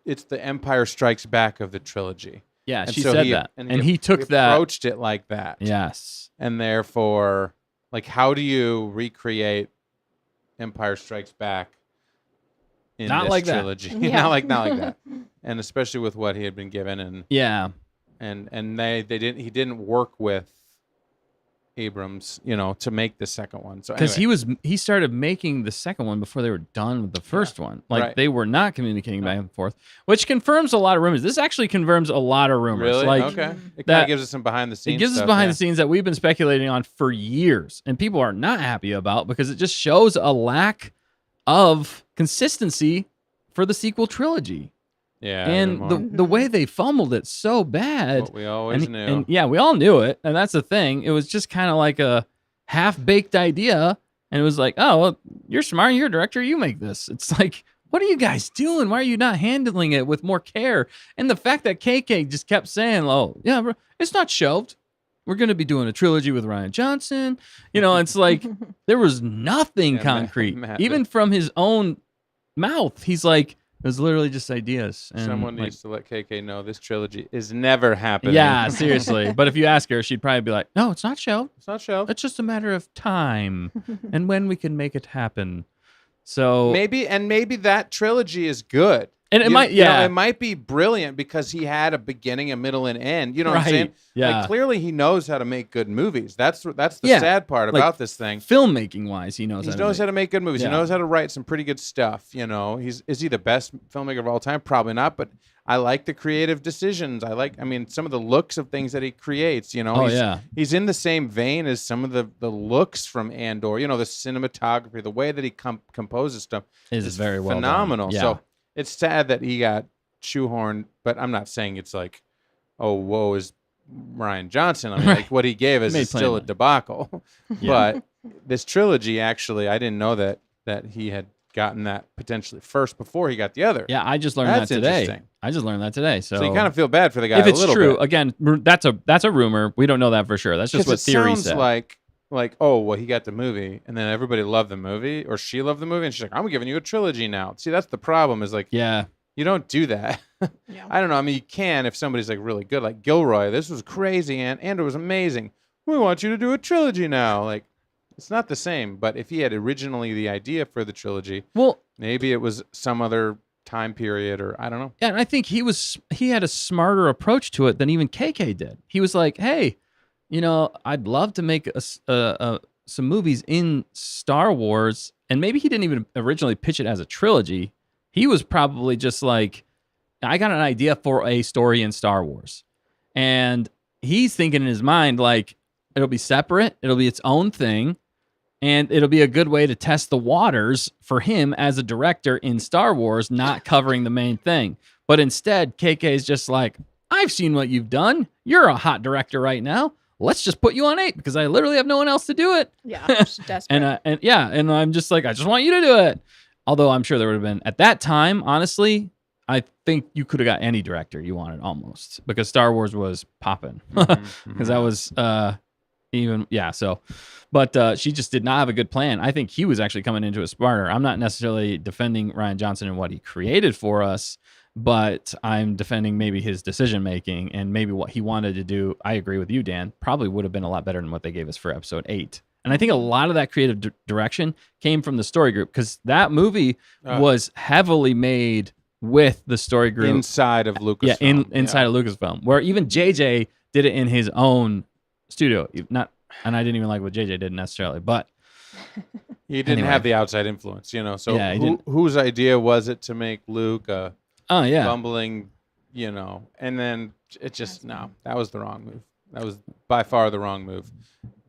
it's the Empire Strikes Back of the trilogy. Yeah, And she so said he- that. and And he he took that. approached it like that. Yes. And therefore, like, how do you recreate Empire Strikes Back in Not this like that. trilogy? Yeah. not like that. And especially with what he had been given, and Yeah. he didn't work with Abrams, to make the second one. So Because anyway, he started making the second one before they were done with the first one. Like right. they were not communicating back and forth, which confirms a lot of rumors. This actually confirms a lot of rumors. really Like okay. It kind that- of gives us some behind the scenes. it gives us stuff, behind yeah. the scenes that we've been speculating on for years, and people are not happy about because it just shows a lack of consistency for the sequel trilogy. Yeah, And even the way they fumbled it so bad. what we always and, knew. and yeah, we all knew it, and that's the thing. It was just kind of like a half-baked idea, and it was like, oh, well, you're smart, you're a director, you make this. It's like, what are you guys doing? Why are you not handling it with more care? And the fact that KK just kept saying, oh, yeah, bro, it's not shelved. We're going to be doing a trilogy with Rian Johnson. It's like there was nothing Yeah, concrete. Matt- Even from his own mouth, he's like, it was literally just ideas. And Someone like, needs to let KK know this trilogy is never happening. yeah, seriously. But if you ask her, she'd probably be like, no, it's not shelved. It's not shelved. It's just a matter of time and when we can make it happen. So Maybe that trilogy is good. And it might, You know, yeah. it might be brilliant because he had a beginning, a middle, and end. You know what I'm Right, saying? yeah. Like, clearly, he knows how to make good movies. That's the Yeah, sad part like, about this thing. filmmaking wise, he knows He how to knows make- how to make good movies. Yeah. He knows how to write some pretty good stuff. Is he the best filmmaker of all time? Probably not. But I like the creative decisions. Some of the looks of things that he creates. Oh, he's, yeah. he's in the same vein as some of the looks from Andor. The cinematography, the way that he composes stuff is very well done. phenomenal. Yeah. So it's sad that he got shoehorned, but I'm not saying it's like, oh, woe is Rian Johnson. I mean, Right. like what he gave us Made is still a plainly. debacle. Yeah. But this trilogy, actually, I didn't know that that he had gotten that potentially first before he got the other. Yeah, I just learned That's that today. interesting. I just learned that today. So, So you kind of feel bad for the guy if it's a little true, bit. again, that's a rumor. We don't know that for sure. That's just 'Cause what it theory sounds said. like, oh, well, he got the movie, and then everybody loved the movie, or she loved the movie, and she's like, I'm giving you a trilogy now. See, that's the problem, is like, Yeah. you don't do that. Yeah. I don't know. I mean, you can if somebody's like really good, like Gilroy. This was crazy, and Andor was amazing. We want you to do a trilogy now. Like, it's not the same. But if he had originally the idea for the trilogy, Well, maybe it was some other time period, or I don't know. yeah, and I think he had a smarter approach to it than even KK did. He was like, "Hey, I'd love to make some movies in Star Wars," and maybe he didn't even originally pitch it as a trilogy. He was probably just like, "I got an idea for a story in Star Wars," and he's thinking in his mind like, it'll be separate, it'll be its own thing, and it'll be a good way to test the waters for him as a director in Star Wars, not covering the main thing. But instead, KK is just like, I've seen what you've done. You're a hot director right now. Let's just put you on 8 because I literally have no one else to do it. Yeah, just desperate. And I'm just like, I just want you to do it. Although I'm sure there would have been, at that time, honestly, I think you could have got any director you wanted almost, because Star Wars was popping. Because that was but she just did not have a good plan. I think he was actually coming into it smarter. I'm not necessarily defending Rian Johnson and what he created for us, but I'm defending maybe his decision making and maybe what he wanted to do. I agree with you, Dan. Probably would have been a lot better than what they gave us for episode 8. And I think a lot of that creative direction came from the story group, because that movie was heavily made with the story group Inside of Lucasfilm. Yeah, inside of Lucasfilm, where even JJ did it in his own studio. And I didn't even like what JJ did necessarily, but he didn't have the outside influence, So Yeah, he didn't. whose idea was it to make Luke a yeah, bumbling, and then it just, no, that was the wrong move. That was by far the wrong move.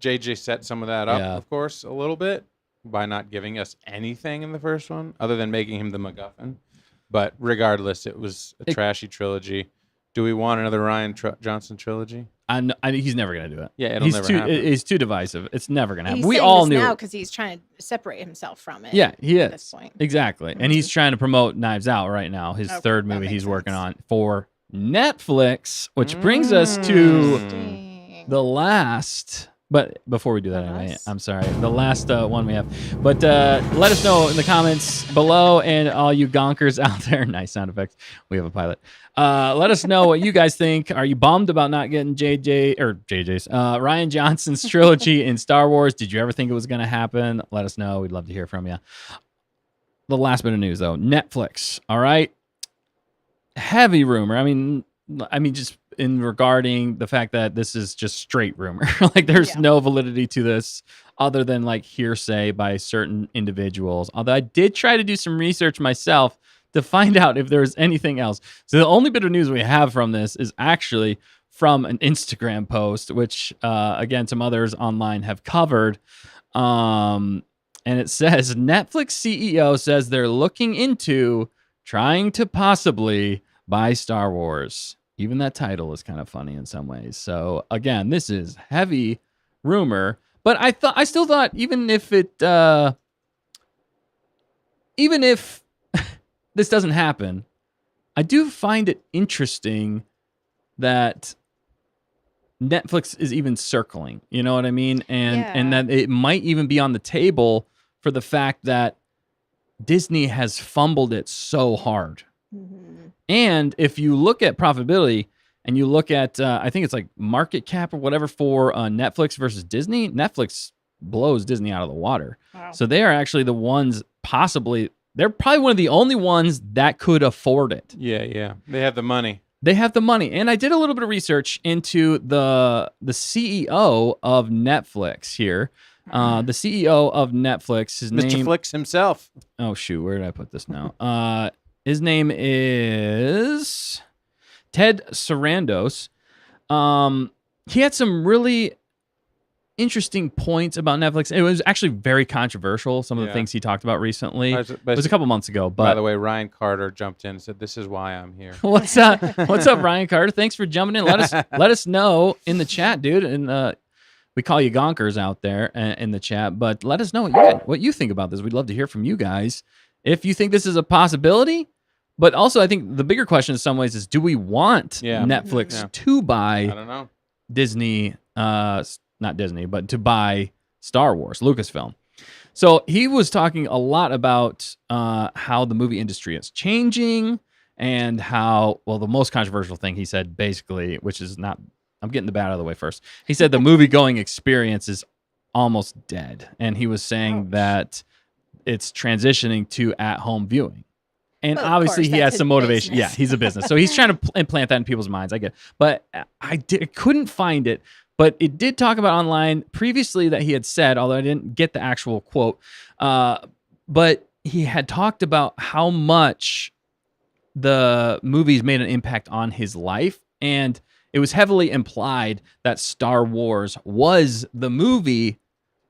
JJ set some of that up, Yeah. of course, a little bit by not giving us anything in the first one other than making him the MacGuffin. But regardless, it was a trashy trilogy. Do we want another Rian Johnson trilogy? he's never gonna do it. Yeah, it'll he's never too happen. He's too divisive. It's never gonna happen. He's We saying all this knew now it. because he's trying to separate himself from it. Yeah, he at is. this point. Exactly. And he's trying to promote Knives Out right now, his Okay, third that movie makes he's working sense. on for Netflix, which brings us to Dang. the last. But before we do that, The anyway, last? I'm sorry. The last one we have. But let us know in the comments below, and all you gonkers out there. Nice sound effects. We have a pilot. Let us know what you guys think. Are you bummed about not getting Rian Johnson's trilogy in Star Wars? Did you ever think it was going to happen? Let us know. We'd love to hear from you. The last bit of news, though. Netflix. All right. Heavy rumor. I mean, just in regarding the fact that this is just straight rumor. Like, there's Yeah. no validity to this other than like hearsay by certain individuals. Although I did try to do some research myself to find out if there's anything else. So the only bit of news we have from this is actually from an Instagram post, which again, some others online have covered. And it says Netflix CEO says they're looking into trying to possibly buy Star Wars. Even that title is kind of funny in some ways. So again, this is heavy rumor, but I still thought even if this doesn't happen, I do find it interesting that Netflix is even circling, you know what I mean? And Yeah. that it might even be on the table for the fact that Disney has fumbled it so hard. Mhm. And if you look at profitability and you look at, I think it's like market cap or whatever for Netflix versus Disney, Netflix blows Disney out of the water. Wow. So they are actually the ones they're probably one of the only ones that could afford it. Yeah. They have the money. They have the money. And I did a little bit of research into the CEO of Netflix here. The CEO of Netflix, his Mr. name... Flicks himself. Oh, shoot. Where did I put this now? His name is Ted Sarandos. He had some really interesting points about Netflix. It was actually very controversial, some of the Yeah. things he talked about recently. But- It was a couple months ago, By but the way, Ryan Carter jumped in and said, "This is why I'm here." what's up, Ryan Carter? Thanks for jumping in. Let us know in the chat, dude. And We call you Gonkers out there in the chat, but let us know what you think about this. We'd love to hear from you guys. If you think this is a possibility, but also I think the bigger question in some ways is, do we want Netflix to I buy don't know. Disney, not Disney, but to buy Star Wars, Lucasfilm? So he was talking a lot about how the movie industry is changing and how, well, the most controversial thing he said basically, which is not, I'm getting the bad out of the way first. He said the movie-going experience is almost dead. And he was saying that it's transitioning to at-home viewing. And Well, of obviously course, he that's has some his motivation. business. Yeah, he's a business. So he's trying to implant that in people's minds. I get it. But I couldn't find it. But it did talk about online previously that he had said, although I didn't get the actual quote, but he had talked about how much the movies made an impact on his life. And it was heavily implied that Star Wars was the movie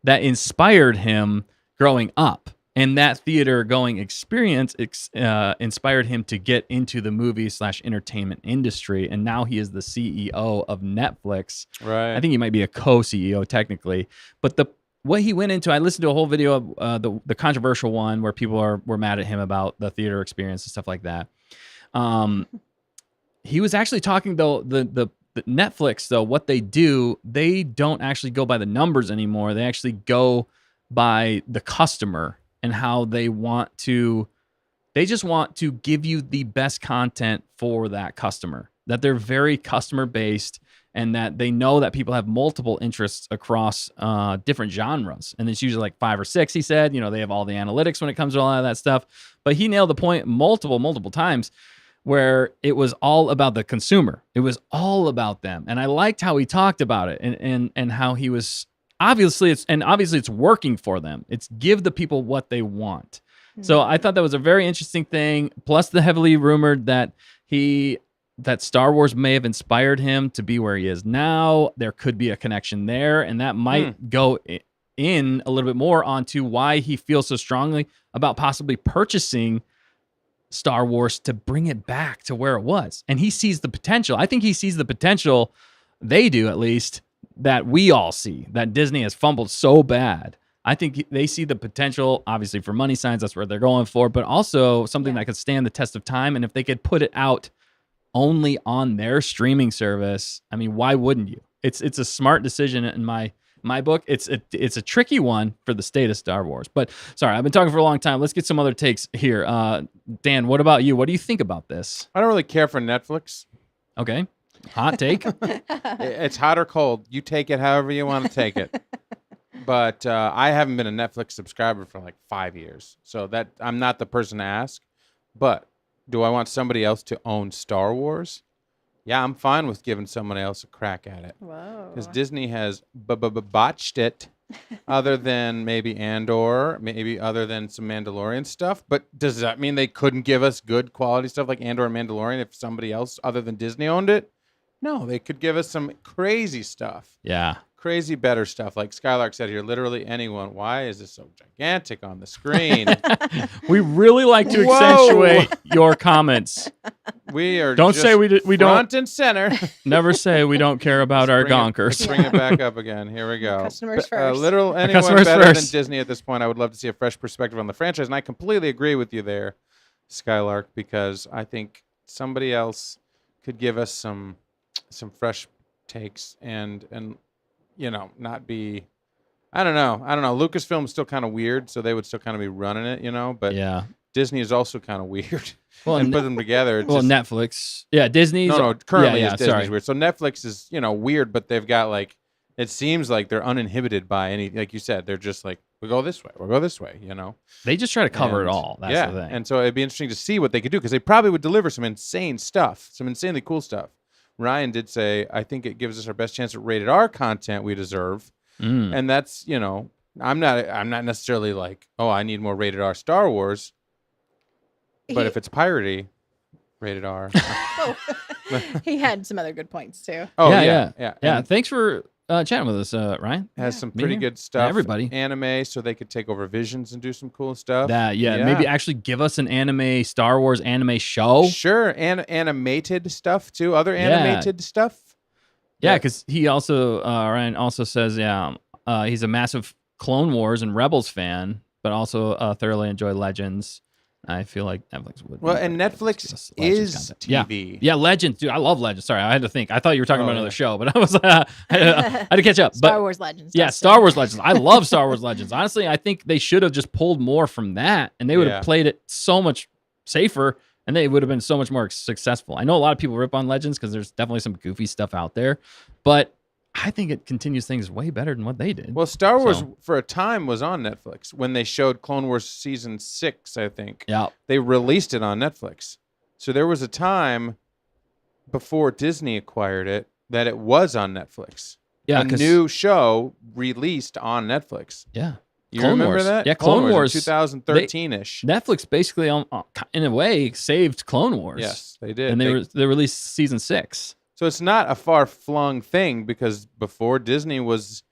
that inspired him growing up. And that theater going experience inspired him to get into the movie/entertainment industry. And now he is the CEO of Netflix. Right. I think he might be a co-CEO technically. But what he went into, I listened to a whole video of the controversial one where people were mad at him about the theater experience and stuff like that. He was actually talking, though, the Netflix, though, what they do, they don't actually go by the numbers anymore. They actually go by the customer and how they just want to give you the best content for that customer, that they're very customer based and that they know that people have multiple interests across different genres. And it's usually like 5 or 6, he said. They have all the analytics when it comes to a lot of that stuff. But he nailed the point multiple times where it was all about the consumer. It was all about them. And I liked how he talked about it and how he was obviously it's working for them. It's give the people what they want. So I thought that was a very interesting thing. Plus the heavily rumored that Star Wars may have inspired him to be where he is now. There could be a connection there, and that might go in a little bit more onto why he feels so strongly about possibly purchasing Star Wars to bring it back to where it was. And he sees the potential. I think he sees the potential, they do at least, that we all see, that Disney has fumbled so bad. I think they see the potential, obviously, for money signs. That's what they're going for, but also something that could stand the test of time. And if they could put it out only on their streaming service, I mean, why wouldn't you? It's a smart decision in my book. It's a tricky one for the state of Star Wars. But sorry, I've been talking for a long time. Let's get some other takes here. Dan, what about you? What do you think about this? I don't really care for Netflix. Okay. Hot take. It's hot or cold. You take it however you want to take it. But I haven't been a Netflix subscriber for like 5 years. So that I'm not the person to ask. But do I want somebody else to own Star Wars? Yeah, I'm fine with giving someone else a crack at it. Whoa. Because Disney has botched it, other than maybe Andor, maybe other than some Mandalorian stuff. But does that mean they couldn't give us good quality stuff like Andor and Mandalorian if somebody else other than Disney owned it? No, they could give us some crazy stuff. Yeah. Crazy better stuff. Like Skylark said here, literally anyone. Why is this so gigantic on the screen? We really like to accentuate your comments. We are Don't just say we don't. front and center. Never say we don't care about our Let's gonkers. bring it back up again. Here we go. Customers first. Literal anyone customers better first. than Disney at this point. I would love to see a fresh perspective on the franchise, and I completely agree with you there, Skylark, because I think somebody else could give us some fresh takes and not be. I don't know. Lucasfilm is still kind of weird, so they would still kind of be running it, But Yeah. Disney is also kind of weird. Well, and put them together. Well, Netflix. Yeah, Disney's. No, currently yeah, is Disney's sorry. weird. So Netflix is, weird, but they've got it seems like they're uninhibited by any, like you said, they're just like, we'll go this way, They just try to cover it And, all. That's yeah, the thing. and so it'd be interesting to see what they could do because they probably would deliver some insane stuff, some insanely cool stuff. Ryan did say, I think it gives us our best chance at rated R content we deserve. And that's, I'm not necessarily like, oh, I need more rated R Star Wars. But if it's piratey, rated R. He had some other good points too. Oh, yeah. And Thanks for chatting with us, Ryan. has some Me pretty here. good stuff. Everybody. Anime, so they could take over Visions and do some cool stuff. Maybe actually give us an anime Star Wars anime show. Sure, and animated stuff too. Other animated stuff. Yeah, because he also Ryan also says, he's a massive Clone Wars and Rebels fan, but also thoroughly enjoy Legends. I feel like Netflix would. Well, be and better Netflix to Legends is content. TV. Yeah, Legends, dude. I love Legends. Sorry, I had to think. I thought you were talking about Oh, another yeah. show, but I was I had to catch up. Star But Wars Legends. yeah, Dustin. Star Wars Legends. I love Star Wars Legends. Honestly, I think they should have just pulled more from that, and they would have Yeah. played it so much safer, and they would have been so much more successful. I know a lot of people rip on Legends because there's definitely some goofy stuff out there, but I think it continues things way better than what they did. Well, Star Wars So- for a time was on Netflix when they showed Clone Wars season 6, I think. Yeah, They released it on Netflix. So there was a time before Disney acquired it that it was on Netflix. yeah, a 'cause- new show released on Netflix. yeah. You Clone remember Wars. that? Yeah, Clone Wars. 2013-ish. Netflix basically, in a way, saved Clone Wars. Yes, they did. and they released season 6. So it's not a far-flung thing because before Disney was,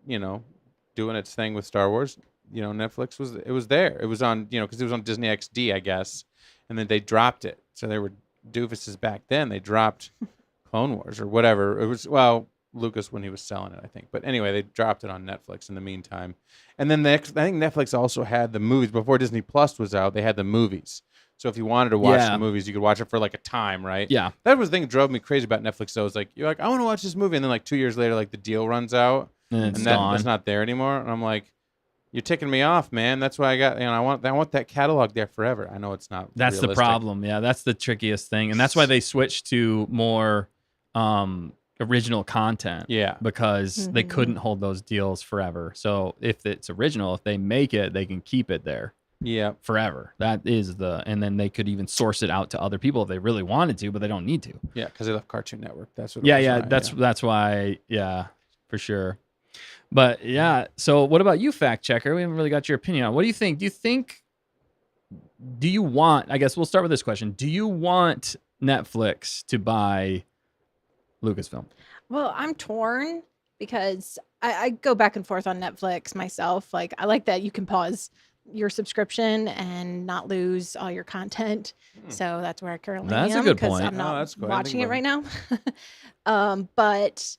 doing its thing with Star Wars, Netflix was there. It was on, because it was on Disney XD, I guess, and then they dropped it. So they were doofuses back then. They dropped Clone Wars or whatever. It was Lucas when he was selling it, I think. But anyway, they dropped it on Netflix in the meantime. And then I think Netflix also had the movies before Disney Plus was out. They had the movies. So if you wanted to watch the movies, you could watch it for like a time, right? Yeah. That was the thing that drove me crazy about Netflix. Though, is like you're like, I want to watch this movie, and then like 2 years later, like the deal runs out, And it's gone. that's not there anymore. And I'm like, you're ticking me off, man. That's why I want that catalog there forever. I know it's not. That's the realistic. problem. Yeah, that's the trickiest thing. And that's why they switched to more original content. Yeah. Because they couldn't hold those deals forever. So if it's original, if they make it, they can keep it there Yeah. forever. That is and then they could even source it out to other people if they really wanted to, but they don't need to. Yeah, because they left Cartoon Network. That's what. it Yeah, was yeah, on, that's why, yeah, for sure. But yeah, so what about you, fact checker? We haven't really got your opinion on. What do you think? Do you want? I guess we'll start with this question. Do you want Netflix to buy Lucasfilm? Well, I'm torn because I go back and forth on Netflix myself. Like, I like that you can pause your subscription and not lose all your content. So that's where I currently That's a am good 'cause point. I'm Oh, not that's good. I didn't watching think it right now. But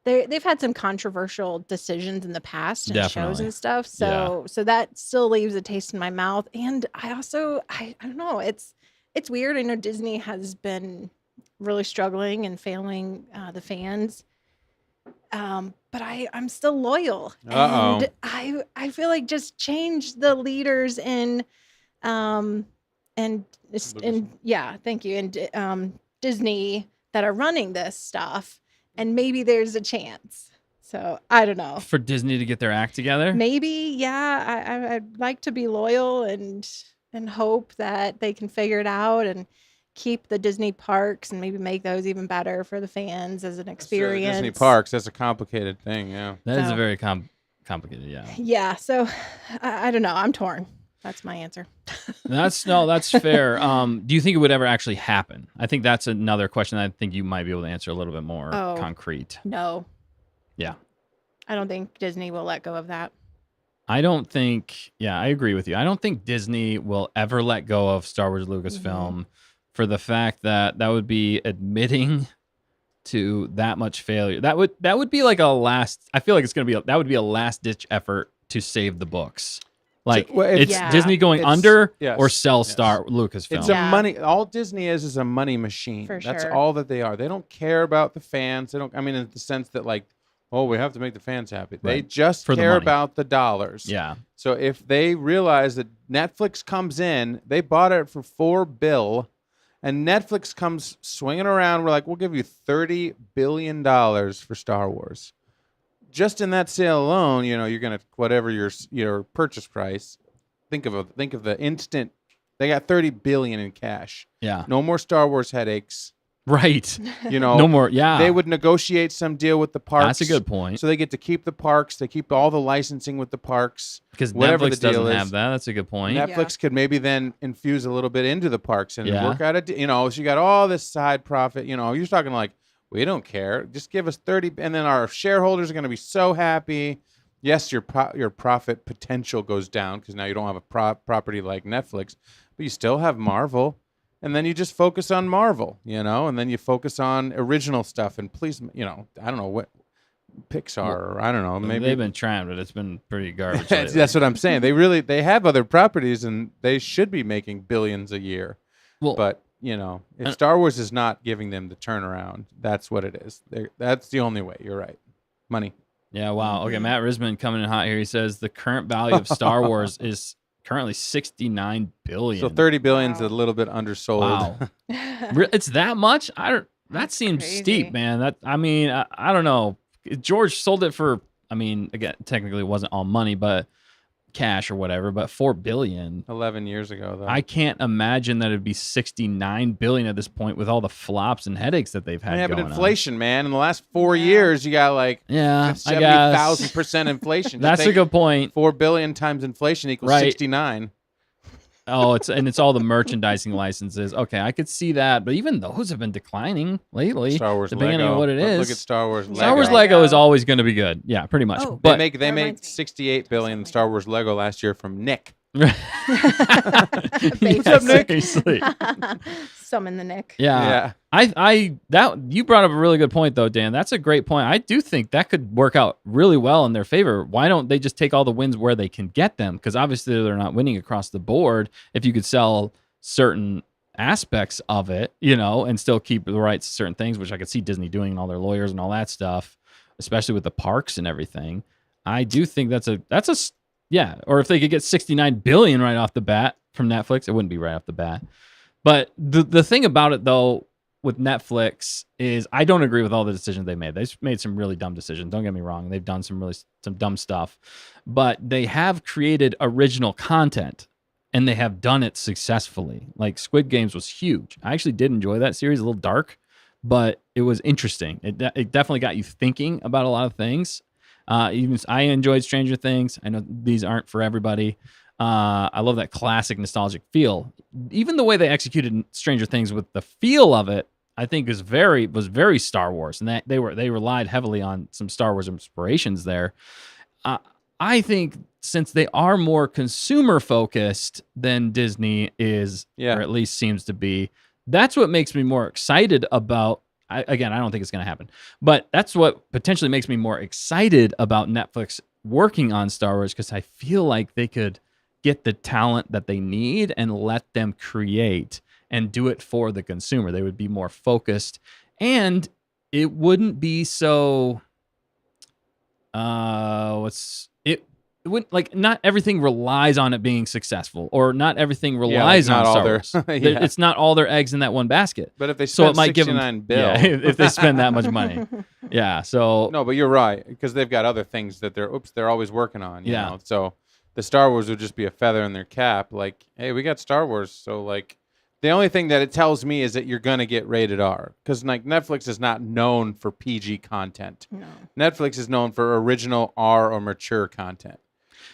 they've had some controversial decisions in the past and shows Definitely. and stuff. So that still leaves a taste in my mouth. And I also I don't know. It's weird. I know Disney has been really struggling and failing the fans. But I'm still loyal. Uh-oh. And I feel like just change the leaders in and yeah, thank you. And Disney that are running this stuff, and maybe there's a chance. So I don't know. For Disney to get their act together? Maybe, yeah. I'd like to be loyal and hope that they can figure it out and keep the Disney parks and maybe make those even better for the fans as an experience. Disney parks. That's a complicated thing. Yeah. That is a So- very complicated, yeah. Yeah, so I don't know. I'm torn. That's my answer. That's fair. Do you think it would ever actually happen? I think that's another question I think you might be able to answer a little bit more Oh. concrete. No. Yeah. I don't think Disney will let go of that. I don't think, I agree with you. I don't think Disney will ever let go of Star Wars Lucasfilm for the fact that would be admitting to that much failure. That would be like I feel like that would be a last ditch effort to save the books. Like well, it's Yeah. Disney going It's- under yes, or sell yes. Star Lucasfilm. It's Yeah. a money. All Disney is a money machine. For That's sure. all that they are. They don't care about the fans. They don't. I mean, in the sense that like, oh, we have to make the fans happy. They Right. just For the care money. about the dollars. Yeah. So if they realize that Netflix comes in, they bought it for $4 billion, and Netflix comes swinging around. We're like, we'll give you $30 billion for Star Wars. Just in that sale alone, you're gonna whatever your purchase price. Think of the instant. They got $30 billion in cash. Yeah. No more Star Wars headaches. Right. No No more. Yeah. They would negotiate some deal with the parks. That's a good point. So they get to keep the parks. They keep all the licensing with the parks. Because whatever Netflix the deal doesn't is. have that. That's a good point. Netflix could maybe then infuse a little bit into the parks and Yeah. work out so you got all this side profit. You're talking like, we don't care. Just give us 30, and then our shareholders are going to be so happy. Yes, your profit potential goes down because now you don't have a property like Netflix, but you still have Marvel. and then you just focus on Marvel, and then you focus on original stuff. And please, I don't know what Pixar or I don't know, maybe they've been trying, but it's been pretty garbage. lately. That's what I'm saying. They have other properties, and they should be making billions a year. Well, But if Star Wars is not giving them the turnaround, that's what it is. That's the only way. You're right. Money. yeah, wow. Okay, Matt Risman coming in hot here. He says the current value of Star Wars is currently $69 billion. So 30 billion's Wow. a little bit undersold. Wow. It's that much? That That's seems crazy. steep, man. I don't know. George sold it for, again, technically it wasn't all money, but cash or whatever, but $4 billion. 11 years ago, though. I can't imagine that it'd be $69 billion at this point with all the flops and headaches that they've had Yeah, but going inflation, man. In the last 4 Yeah. years, you got like on. Yeah, I guess 70,000% inflation. Just that's a take good point. 4 billion times inflation equals Right. 69. Oh, it's all the merchandising licenses. Okay, I could see that, but even those have been declining lately. Star Wars depending Lego. on what it Look is. at Star Wars Lego. Star Wars Lego is always going to be good. Yeah, pretty much. Oh, but They That made reminds me. 68 billion in Star Wars Lego last year from Nick. What's up, Nick? Seriously. Summon the Nick. Yeah. That you brought up a really good point though, Dan. That's a great point. I do think that could work out really well in their favor. Why don't they just take all the wins where they can get them? Because obviously they're not winning across the board. If you could sell certain aspects of it, and still keep the rights to certain things, which I could see Disney doing and all their lawyers and all that stuff, especially with the parks and everything. I do think that's a yeah. Or if they could get 69 billion right off the bat from Netflix, it wouldn't be right off the bat. But the thing about it though with Netflix is I don't agree with all the decisions they made. They've made some really dumb decisions. Don't get me wrong. They've done some dumb stuff, but they have created original content and they have done it successfully. Like Squid Games was huge. I actually did enjoy that series, a little dark, but it was interesting. It definitely got you thinking about a lot of things. Even I enjoyed Stranger Things. I know these aren't for everybody. I love that classic nostalgic feel. Even the way they executed Stranger Things with the feel of it, I think was very Star Wars, and that they relied heavily on some Star Wars inspirations there. I think since they are more consumer focused than Disney is, Yeah. or at least seems to be, that's what makes me more excited about. I don't think it's going to happen, but that's what potentially makes me more excited about Netflix working on Star Wars, because I feel like they could get the talent that they need and let them create and do it for the consumer. They would be more focused, and it wouldn't be so it wouldn't, like, not everything relies on it being successful, or not everything relies not on all Star their- Wars. Yeah. It's not all their eggs in that one basket. But if they So spend it might give them 69 bill. yeah, if they spend that much money. Yeah, so No, but you're right, because they've got other things that they're always working on. You Yeah. know? So the Star Wars would just be a feather in their cap. Like, hey, we got Star Wars, so like, the only thing that it tells me is that you're gonna get rated R, because like Netflix is not known for PG content. No. Netflix is known for original R or mature content.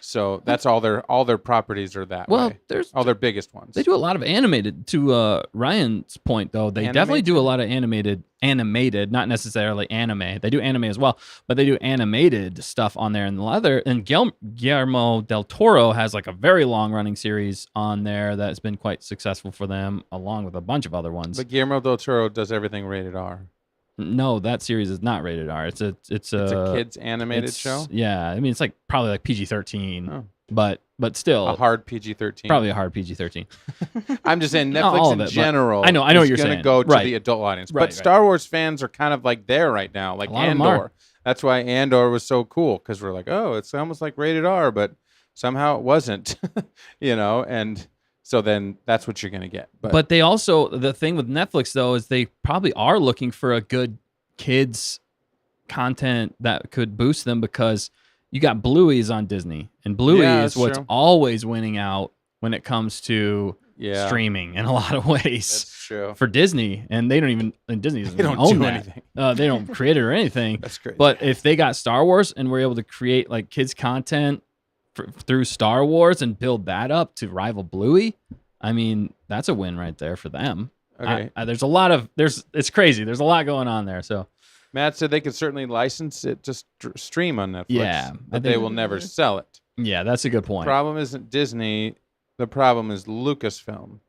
So that's all their properties are that well, way. there's All their biggest ones. they do a lot of animated. To Ryan's point, though, they definitely do a lot of animated, not necessarily anime. They do anime as well, but they do animated stuff on there. And Guillermo del Toro has like a very long running series on there that's been quite successful for them, along with a bunch of other ones. But Guillermo del Toro does everything rated R. No, that series is not rated R. It's a Kids animated it's- show. Yeah, I mean it's like probably like PG-13, Oh. but still A hard PG-13. probably a hard PG-13. I'm just saying Not Netflix all in of it, but general. I know what is you're gonna saying. go to Right. the adult audience, Right, but right. Star Wars fans are kind of like there right now, like A lot of 'em are. Andor. That's why Andor was so cool, because we're like, oh, it's almost like rated R, but somehow it wasn't, and so then that's what you're gonna get. But they also, the thing with Netflix though is they probably are looking for a good kids content that could boost them, because you got Bluey's on Disney, and Bluey Yeah, is that's what's true. always winning out when it comes to yeah, streaming in a lot of ways that's true. for Disney, and they don't even, and Disney doesn't They even don't own do that. anything. They don't create it or anything. That's great. But if they got Star Wars and were able to create like kids content through Star Wars and build that up to rival Bluey, I mean, that's a win right there for them. Okay. There's a lot of it's crazy. There's a lot going on there. So Matt said they could certainly license it to stream on Netflix. Yeah, I but they think- will never sell it. yeah, that's a good point. Problem isn't Disney. The problem is Lucasfilm.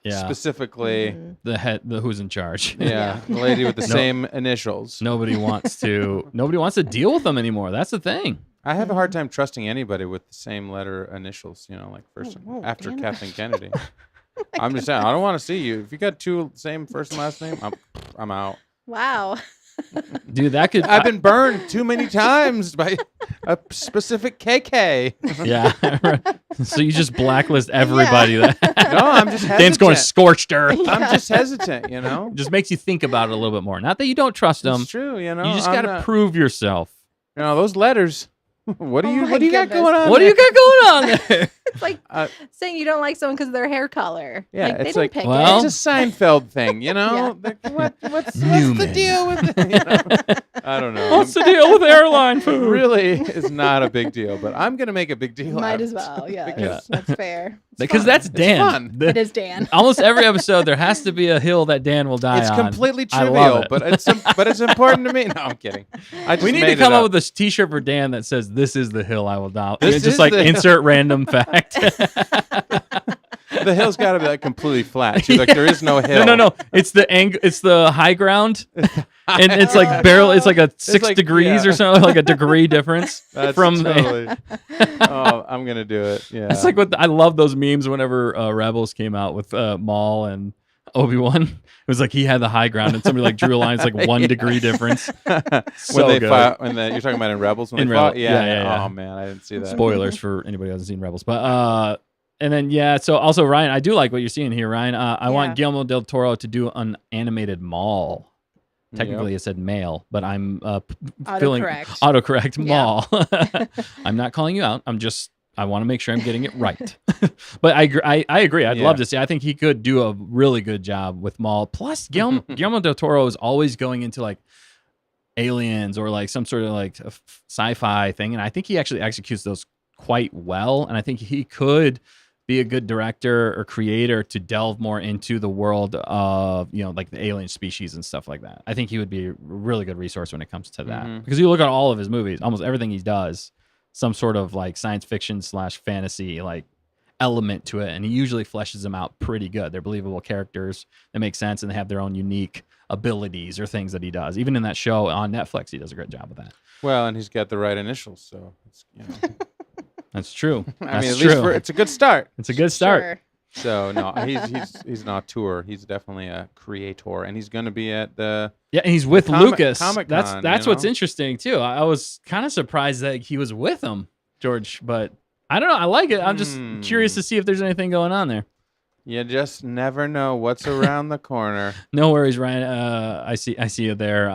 Yeah. Specifically, Mhm. The head, the who's in charge. yeah, the lady with the No. same initials. Nobody wants to deal with them anymore. That's the thing. I have a hard time trusting anybody with the same letter initials. Like first Oh, after damn it. Kathleen Kennedy. I'm just saying, I don't want to see you. If you got two same first and last name, I'm out. Wow. Dude, that could I've been burned too many times by a specific KK. yeah. So you just blacklist everybody that No, I'm just hesitant. Dan's going to scorched earth. I'm just hesitant, Just makes you think about it a little bit more. Not that you don't trust them. It's true, You just got to prove yourself. those letters. What do Oh you my what do you got goodness. going on? What do there? you got going on there? It's like Uh, saying you don't like someone because of their hair color. Yeah, Like, they it's didn't like, pick well- it. It's a Seinfeld thing, Yeah. What's the Newman. deal with it? I don't know. What's the deal with airline It food? really is not a big deal, but I'm gonna make a big deal. out Might of as it. well. Yeah, Because that's fair. Because fun. that's It's Dan. fun. The- It is Dan. almost every episode, there has to be a hill that Dan will die It's on. completely I love trivial, it. but it's important to me. No, I'm kidding. I just We need to made come it up with a T-shirt for Dan that says "This is the hill I will die." This And just is like the hill. insert random fact. The hill's got to be like completely flat. Too. Like there is no hill. No. It's the it's the high ground, and it's like barrel. It's like a 6 like- degrees yeah. or something, like a degree difference That's from. totally. Oh, I'm gonna do it. Yeah. It's like I love those memes whenever Rebels came out with Maul and Obi-Wan. It was like he had the high ground, and somebody like drew a line. It's like 1 degree difference. So when they good. fought. You're talking about in Rebels when In they fought. Rebel- yeah. Oh man, I didn't see that. Spoilers for anybody who hasn't seen Rebels, but and then so also Ryan, I do like what you're seeing here, Ryan. I want Yeah. Guillermo del Toro to do an animated Maul. Technically, it said male, but I'm feeling Autocorrect. autocorrect Maul. I'm not calling you out. I want to make sure I'm getting it right. But I agree. I'd love to see. I think he could do a really good job with Maul. Plus, Guillermo del Toro is always going into like aliens or like some sort of like a sci-fi thing, and I think he actually executes those quite well. And I think he could be a good director or creator to delve more into the world of like the alien species and stuff like that. I think he would be a really good resource when it comes to that, because you look at all of his movies, almost everything he does, some sort of like science fiction / fantasy like element to it, and he usually fleshes them out pretty good. They're believable characters that make sense, and they have their own unique abilities or things that he does. Even in that show on Netflix, he does a great job with that. Well, and he's got the right initials, so it's, That's true. I mean, That's at least true. it's a good start. It's a good start. Sure. So no, he's not a tour. He's definitely a creator, and he's going to be at the. Yeah, and he's with Lucas. Comic-Con, That's you what's know? interesting too. I was kind of surprised that he was with him, George, but I don't know. I like it. I'm just curious to see if there's anything going on there. You just never know what's around the corner. No worries, Ryan. I see you there.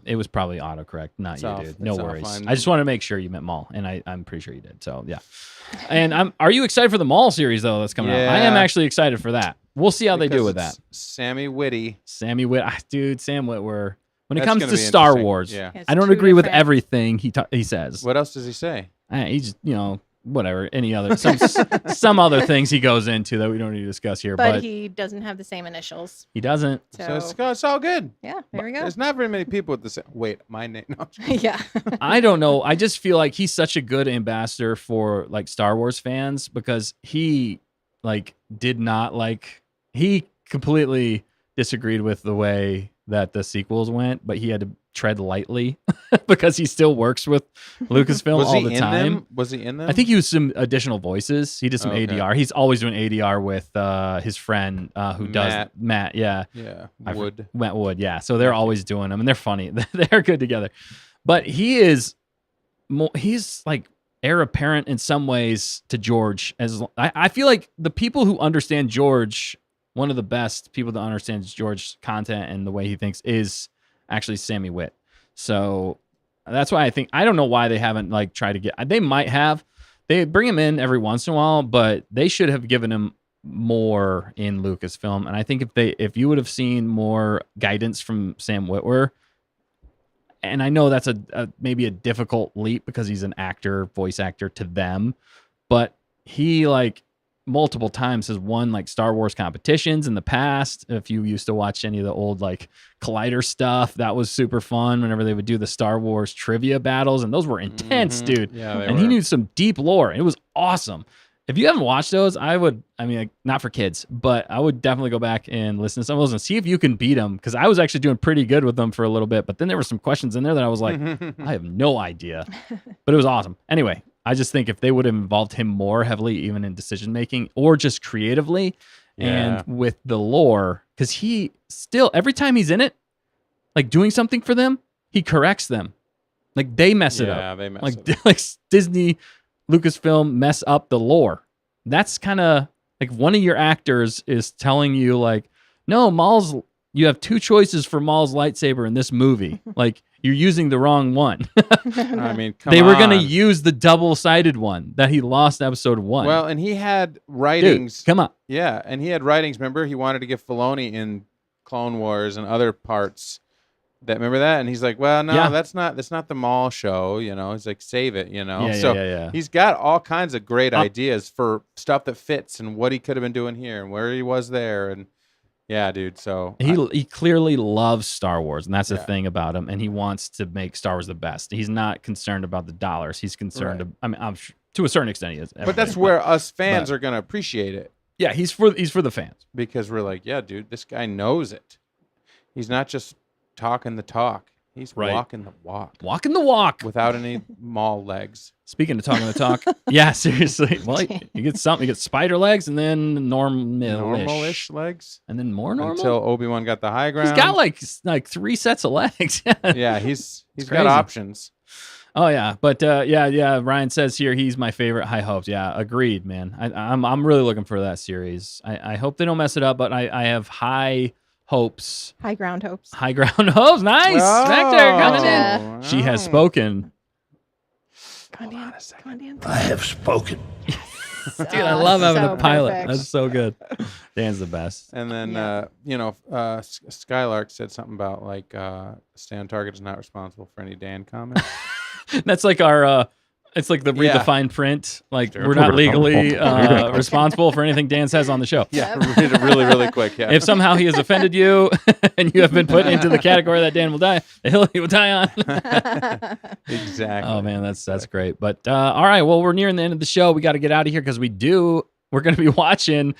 It was probably autocorrect, not It's you, all- dude. No it's all worries. fine. I just want to make sure you meant Maul, and I'm pretty sure you did. So yeah. And are you excited for the Maul series though? That's coming out. I am Yeah. actually excited for that. We'll see how they do Because with that. it's Sammy Whitty. Sammy dude, Sam Witwer. When it That's comes gonna to be Star interesting. Wars, Yeah. It's I don't two agree with different- everything he says. What else does he say? He's whatever, any other some other things he goes into that we don't need to discuss here, But but he doesn't have the same initials. he doesn't. So, It's all good. yeah, there we go. There's not very many people with the same. Wait, my name. No. Yeah. I don't know. I just feel like he's such a good ambassador for like Star Wars fans, because he he completely disagreed with the way that the sequels went, but he had to tread lightly because he still works with Lucasfilm Was all he the in time. them? Was he in them? I think he used some additional voices. He did some Okay. ADR. He's always doing ADR with his friend who does Matt. Yeah. Yeah. I for- Wood. Matt Wood, yeah. So they're always doing them, and they're funny. They're good together. But he's like heir apparent in some ways to George. I feel like the people who understand George, one of the best people that understands George's content and the way he thinks is actually Sammy Witt. So that's why I don't know why they haven't like tried to get. They might have. They bring him in every once in a while, but they should have given him more in Lucasfilm. And I think if you would have seen more guidance from Sam Witwer, and I know that's maybe a difficult leap because he's an voice actor to them, but he like multiple times has won like Star Wars competitions in the past. If you used to watch any of the old like Collider stuff, that was super fun whenever they would do the Star Wars trivia battles, and those were intense, dude. Yeah, they And were. he knew some deep lore. It was awesome. If you haven't watched those, I mean, like, not for kids, but I would definitely go back and listen to some of those and see if you can beat them. Because I was actually doing pretty good with them for a little bit, but then there were some questions in there that I was like, I have no idea. But it was awesome. Anyway, I just think if they would have involved him more heavily, even in decision making or just creatively and with the lore, because he still, every time he's in it, like doing something for them, he corrects them. Like they mess it up. Yeah, they mess Like, it up. like Disney, Lucasfilm mess up the lore. That's kind of like one of your actors is telling you like, no, Maul's, you have two choices for Maul's lightsaber in this movie. Like you're using the wrong one. I mean, come They were going to on. use the double-sided one that he lost in episode 1. Well, and he had dude, writings. come on. Yeah, and he had writings. Remember, he wanted to get Filoni in Clone Wars and other parts. That remember that, and he's like, "Well, no, Yeah. that's not the Maul show." You know, he's like, "Save it," you know. Yeah, so yeah. he's got all kinds of great ideas for stuff that fits and what he could have been doing here and where he was there, and yeah, dude. So He clearly loves Star Wars, and that's the Yeah. thing about him. And he wants to make Star Wars the best. He's not concerned about the dollars. He's concerned. Right. I mean, to a certain extent, he is. but that's Everybody. where us fans but- are gonna appreciate it Yeah, he's for the fans. because we're like, yeah, dude, this guy knows it. He's not just talking the talk. He's Right. walking the walk Walking the walk. without any Maul legs. Speaking of talking the talk, yeah, seriously. Well, you get something. You get spider legs, and then Normal-ish legs. and then more normal. Until Obi-Wan got the high ground. He's got like 3 sets of legs. Yeah, he's got crazy. options. Oh yeah, but yeah. Ryan says here he's my favorite. High hopes. Yeah, agreed, man. I'm really looking for that series. I hope they don't mess it up, but I have high hopes. High ground hopes. High ground hopes. Nice, Vector coming Gotcha. in. She has spoken. Come on, Dan. Come on, Dan. I have spoken. Dude, I love having So a pilot. perfect. That's so good. Dan's the best. And then, Yeah. Skylark said something about like, Stay on Target is not responsible for any Dan comments. That's like our. It's like the Yeah. redefined print. Like we're not legally responsible for anything Dan says on the show. Yeah, read it really, really quick. Yeah. If somehow he has offended you and you have been put into the category that Dan will die, he will die on. Exactly. Oh man, that's great. But all right, well, we're nearing the end of the show. We got to get out of here because we're going to be watching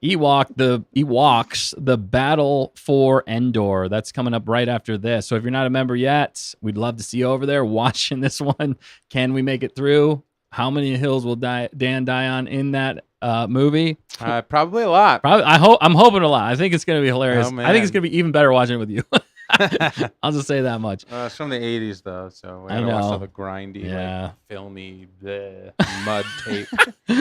Ewoks, the Battle for Endor. That's coming up right after this. So if you're not a member yet, we'd love to see you over there watching this one. Can we make it through? How many hills will Dan die on in that movie? Probably a lot. Probably. I'm hoping a lot. I think it's going to be hilarious. Oh, I think it's man. going to be even better watching it with you. I'll just say that much. It's from the 80s, though, so I I don't watch know. all the grindy, Yeah. like, filmy, bleh, mud tape.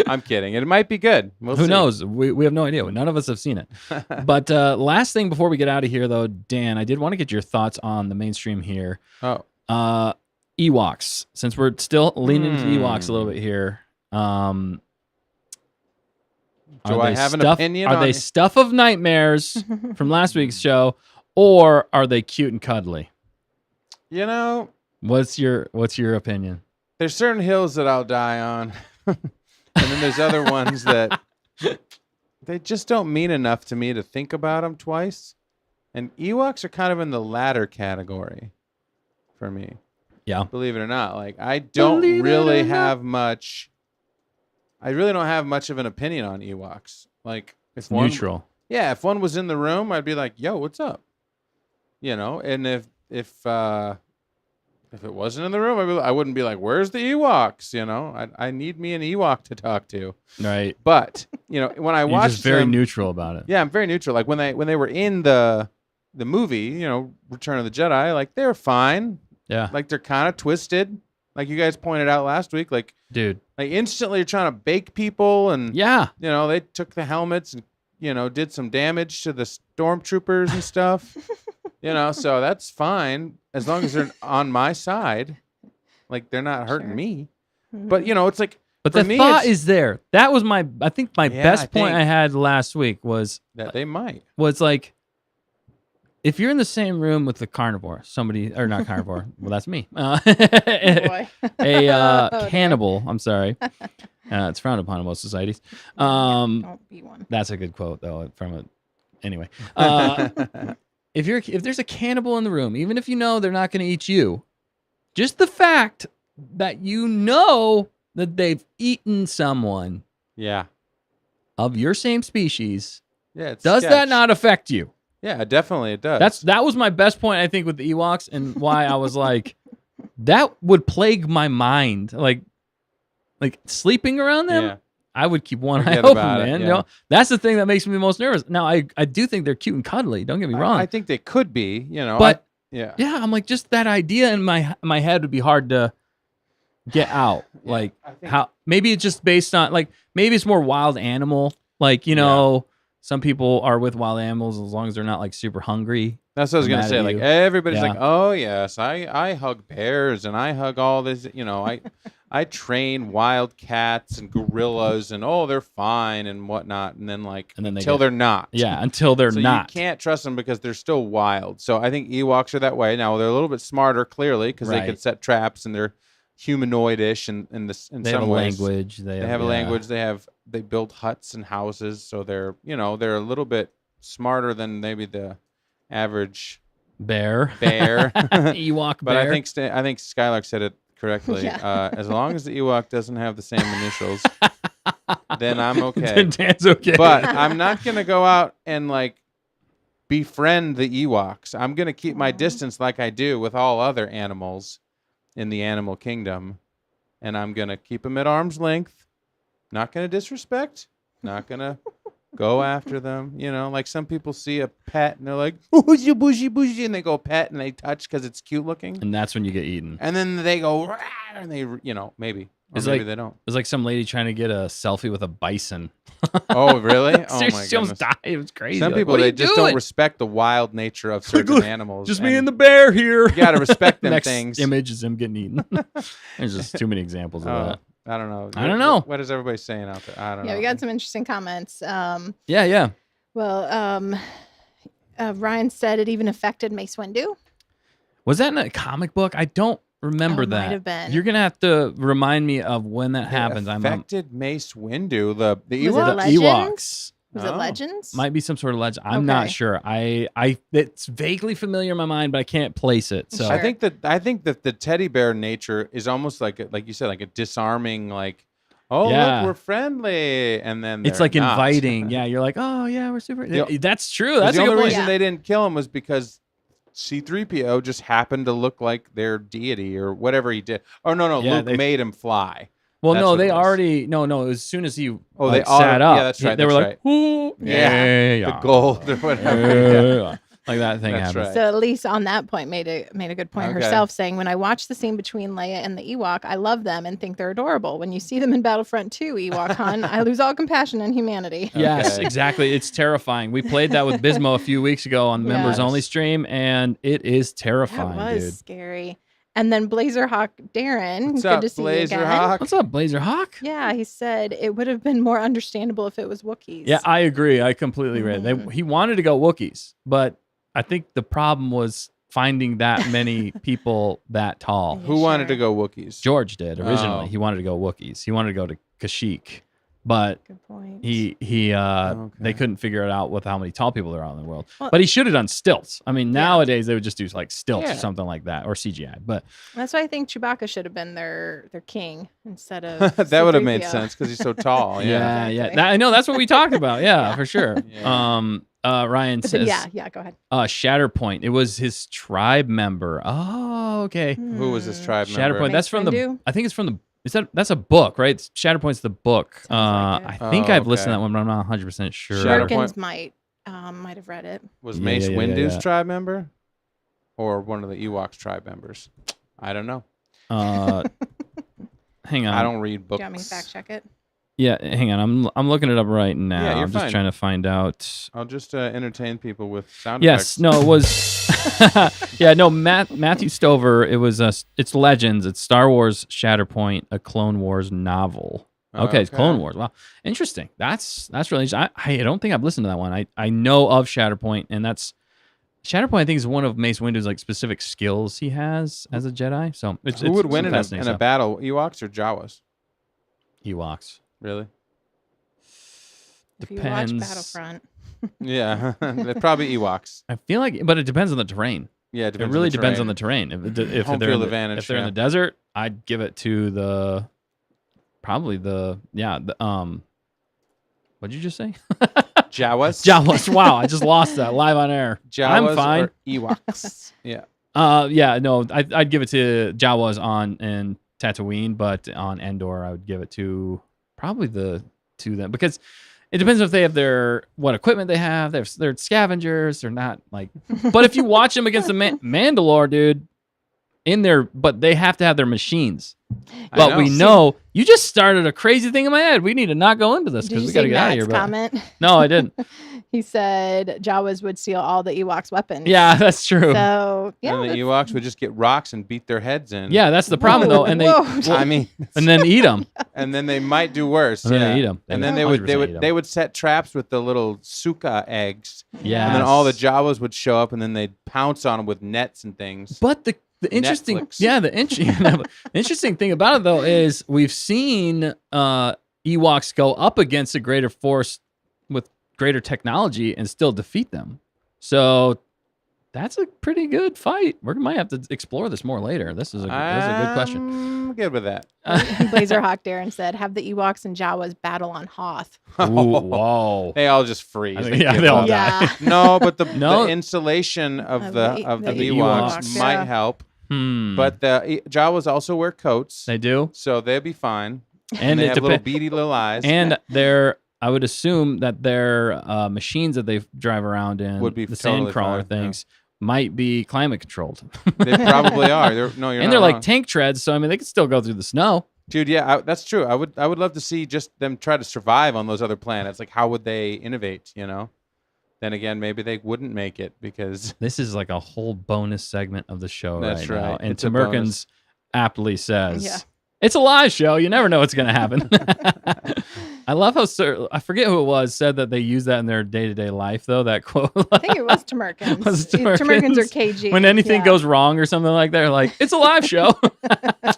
I'm kidding. It might be good. We'll Who see. knows? We have no idea. None of us have seen it. But last thing before we get out of here, though, Dan, I did want to get your thoughts on the mainstream here. Oh, Ewoks, since we're still leaning into Ewoks a little bit here. do Are I they have an stuff- opinion Are on they it? stuff of nightmares from last week's show, or are they cute and cuddly? You know, What's your opinion? there's certain hills that I'll die on, and then there's other ones that they just don't mean enough to me to think about them twice. And Ewoks are kind of in the latter category for me. Yeah. Believe it or not, like I don't Believe it really or not. have much. I really don't have much of an opinion on Ewoks. Like if one, Neutral. yeah, if one was in the room, I'd be like, "Yo, what's up?" You know, and if it wasn't in the room, I wouldn't be like, "Where's the Ewoks?" You know, I need me an Ewok to talk to. Right. But you know, when I You're watched just very them, neutral about it. yeah, I'm very neutral. Like when they were in the movie, you know, Return of the Jedi, like they're fine. Yeah. Like they're kind of twisted, like you guys pointed out last week. Like Dude. instantly you're trying to bake people, and Yeah. you know they took the helmets and you know did some damage to the stormtroopers and stuff. You know, so that's fine as long as they're on my side. Like they're not hurting Sure. me. But you know, it's like But for the me, thought it's- is there. That was I think my Yeah, best I point think- I had last week was that they might. like, if you're in the same room with the carnivore, somebody, or not carnivore, well, that's me. Boy. A Oh, dear. cannibal, I'm sorry. It's frowned upon in most societies. Don't be one. That's a good quote, though, from it. Anyway, if there's a cannibal in the room, even if you know they're not going to eat you, just the fact that you know that they've eaten someone Yeah. of your same species, Yeah. It's does that sketch. not affect you? Yeah, definitely it does. That was my best point, I think, with the Ewoks, and why I was like, that would plague my mind. Like sleeping around them, Yeah. I would keep one eye Forget open, about it, man. yeah. You know, that's the thing that makes me the most nervous. Now, I do think they're cute and cuddly. Don't get me wrong. I think they could be, But- yeah. Yeah, I'm like, just that idea in my head would be hard to get out. Yeah, Like I think- how maybe it's just based on maybe it's more wild animal. Like, some people are with wild animals as long as they're not like super hungry. That's what I was I'm gonna mad say. at Like you. everybody's Yeah. like, oh yes, I hug bears and I hug all this. I train wild cats and gorillas and they're fine and whatnot. And then And then until they're not. Yeah, until they're So not. you can't trust them because they're still wild. So I think Ewoks are that way. Now they're a little bit smarter, clearly, because they Right. can set traps and they're humanoid-ish in They some have a ways. language. They have a language. They build huts and houses. So they're a little bit smarter than maybe the average Bear. bear. Ewok But bear. I think Skylark said it correctly. Yeah. As long as the Ewok doesn't have the same initials, then I'm okay. Then Dan's okay. But I'm not gonna go out and befriend the Ewoks. I'm gonna keep my Aw. distance like I do with all other animals in the animal kingdom, and I'm gonna keep them at arm's length. Not gonna disrespect. Not gonna go after them. Like some people see a pet and they're like, "Bushy, bushy, bushy," and they go pet and they touch because it's cute looking, and that's when you get eaten. and then they go, "Rah," and they, maybe, or It's maybe like- they don't. It was like some lady trying to get a selfie with a bison. Oh, really? Oh Seriously, my she almost goodness. died. It was crazy. Some Like, people what are they you just doing? don't respect the wild nature of certain look, animals. Just me and the bear here. You gotta respect them Next things. image is him getting eaten. There's just too many examples of Oh, that. I don't know. I don't know. What is everybody saying out there? I don't know. Yeah, we got some interesting comments. Yeah. Well, Ryan said it even affected Mace Windu. Was that in a comic book? I don't remember Oh, it that. might have been. You're gonna have to remind me of when that happens. Affected Mace Windu. The Was it Ewok. Legends? Ewoks. Was Oh. it Legends? Might be some sort of legend. I'm not Okay. sure. It's vaguely familiar in my mind, but I can't place it. So Sure. I think that the teddy bear nature is almost like you said, like a disarming, oh Yeah. look, we're friendly, and then it's they're like not. inviting. Yeah, you're like, oh yeah, we're super. The- That's true. 'Cause That's the a good only point. reason Yeah. they didn't kill him was because C-3PO just happened to look like their deity or whatever he did. Oh no, Yeah, Luke they- made him fly. Well, That's no, what they it was. already no. As soon as he Oh, they sat all- up, yeah, that's right, They were that's like, ooh, Yeah, the gold or whatever. Yeah. like that thing That's happened. right. So at least on that point made a good point Okay. herself, saying, when I watch the scene between Leia and the Ewok, I love them and think they're adorable. When you see them in Battlefront 2, Ewok Hun, I lose all compassion and humanity. Yes, Okay. exactly. It's terrifying. We played that with Bismo a few weeks ago on the members only Yes. stream, and it is That terrifying, was dude. scary. And then Blazerhawk Darren, What's good up, to see you again. Blazerhawk? What's up, Blazer Hawk? Yeah, he said it would have been more understandable if it was Wookiees. Yeah, I agree. I completely agree. Mhm. He wanted to go Wookiees, but I think the problem was finding that many people that tall. Yeah. Who wanted to Sure. go Wookiees? George did originally. Oh. He wanted to go Wookiees. He wanted to go to Kashyyyk, but Good point. they Okay. couldn't figure it out with how many tall people there are in the world. Well- But he should have done stilts. I mean, Yeah. nowadays they would just do like stilts Yeah. or something like that, or CGI. But That's why I think Chewbacca should have been their king instead of That would have made C-3PO. sense because he's so tall. yeah, Exactly. I know that's what we talked about. Yeah, for sure. Yeah. Ryan But then, says, yeah, go ahead. Shatterpoint. It was his tribe member. Oh, okay. Who was this Hmm. tribe member? Shatterpoint. That's Mace from the. Windu? I think it's from the. That's a book, right? Shatterpoint's the book. Sounds like it. I think Oh, I've listened to okay. that one, but I'm not 100% sure. Shatterpoint. Perkins might have read it. Was Yeah, Mace yeah, yeah, Windu's yeah. tribe member, or one of the Ewoks tribe members? I don't know. Hang on. I don't read Do books. you want me to fact check it? Yeah, hang on. I'm looking it up right now. Yeah, you're I'm just fine. trying to find out. I'll just entertain people with sound Yes, effects. no, it was. Yeah, no, Matthew Stover. It was it's Legends. It's Star Wars Shatterpoint, a Clone Wars novel. Okay, it's Clone Wars. Wow, interesting. That's really interesting. I don't think I've listened to that one. I know of Shatterpoint, and that's Shatterpoint. I think is one of Mace Windu's like specific skills he has as a Jedi. So Who would win in fascinating a stuff. battle, Ewoks or Jawas? Ewoks. Really? If you watch Depends. Battlefront. Yeah, they're probably Ewoks. I feel like, but it depends on the terrain. Yeah, It really depends on the terrain. If Home they're field in advantage, if they're in yeah. the desert, I'd give it to the probably the what'd you just say? Jawas. Jawas. Wow, I just lost that live on air. I'm Jawas fine. or Ewoks. Yeah. No, I'd give it to Jawas on Tatooine, but on Endor, I would give it to probably to them because it depends if they have what equipment they have. They're scavengers. They're not like, but if you watch them against the Mandalore, dude, but they have to have their machines. But we know you just started a crazy thing in my head. We need to not go into this because we got to get out of here. Comment? No, I didn't. He said Jawas would steal all the Ewoks' weapons. Yeah, that's true. So yeah, And the Ewoks would just get rocks and beat their heads in. Yeah, that's the problem though. And I mean, and then eat them. and then they might do worse. And then yeah. they eat 'em. And They then 100% they would set traps with the little suka eggs. Yeah. And then all the Jawas would show up, and then they'd pounce on them with nets and things. But the interesting, Netflix. the interesting thing about it though is we've seen Ewoks go up against a greater force with greater technology and still defeat them. So that's a pretty good fight. We might have to explore this more later. This is a good question. I'm good with that. Blazerhawk Darren said, "Have the Ewoks and Jawas battle on Hoth." Ooh, whoa. They all just freeze. I mean, They yeah, give they all up. die. Yeah. No, but the No. insulation of Of the the Ewoks Ewoks, might yeah. help. But But the Jawas also wear coats, they do. so they'll be fine. And they it have little depends. beady little eyes. And I would assume that their machines that they drive around in, Would be the totally sandcrawler fine, things, might be climate controlled. They probably are. You're and not they're like wrong. tank treads, so I mean they could still go through the snow. Dude, yeah, that's true. I would love to see just them try to survive on those other planets. Like, how would they innovate? You know. Then again, maybe they wouldn't make it because This is like a whole bonus segment of the show That's right now. right. And It's a Tim bonus. Merkins aptly says, Yeah. it's a live show. You never know what's going to happen. I love how I forget who it was said that they use that in their day-to-day life, though, that quote. I think it was Tamerkins. Was it Tamerkins or Tamerkins? KG. When anything Yeah. goes wrong or something like that, they're like, it's a live show.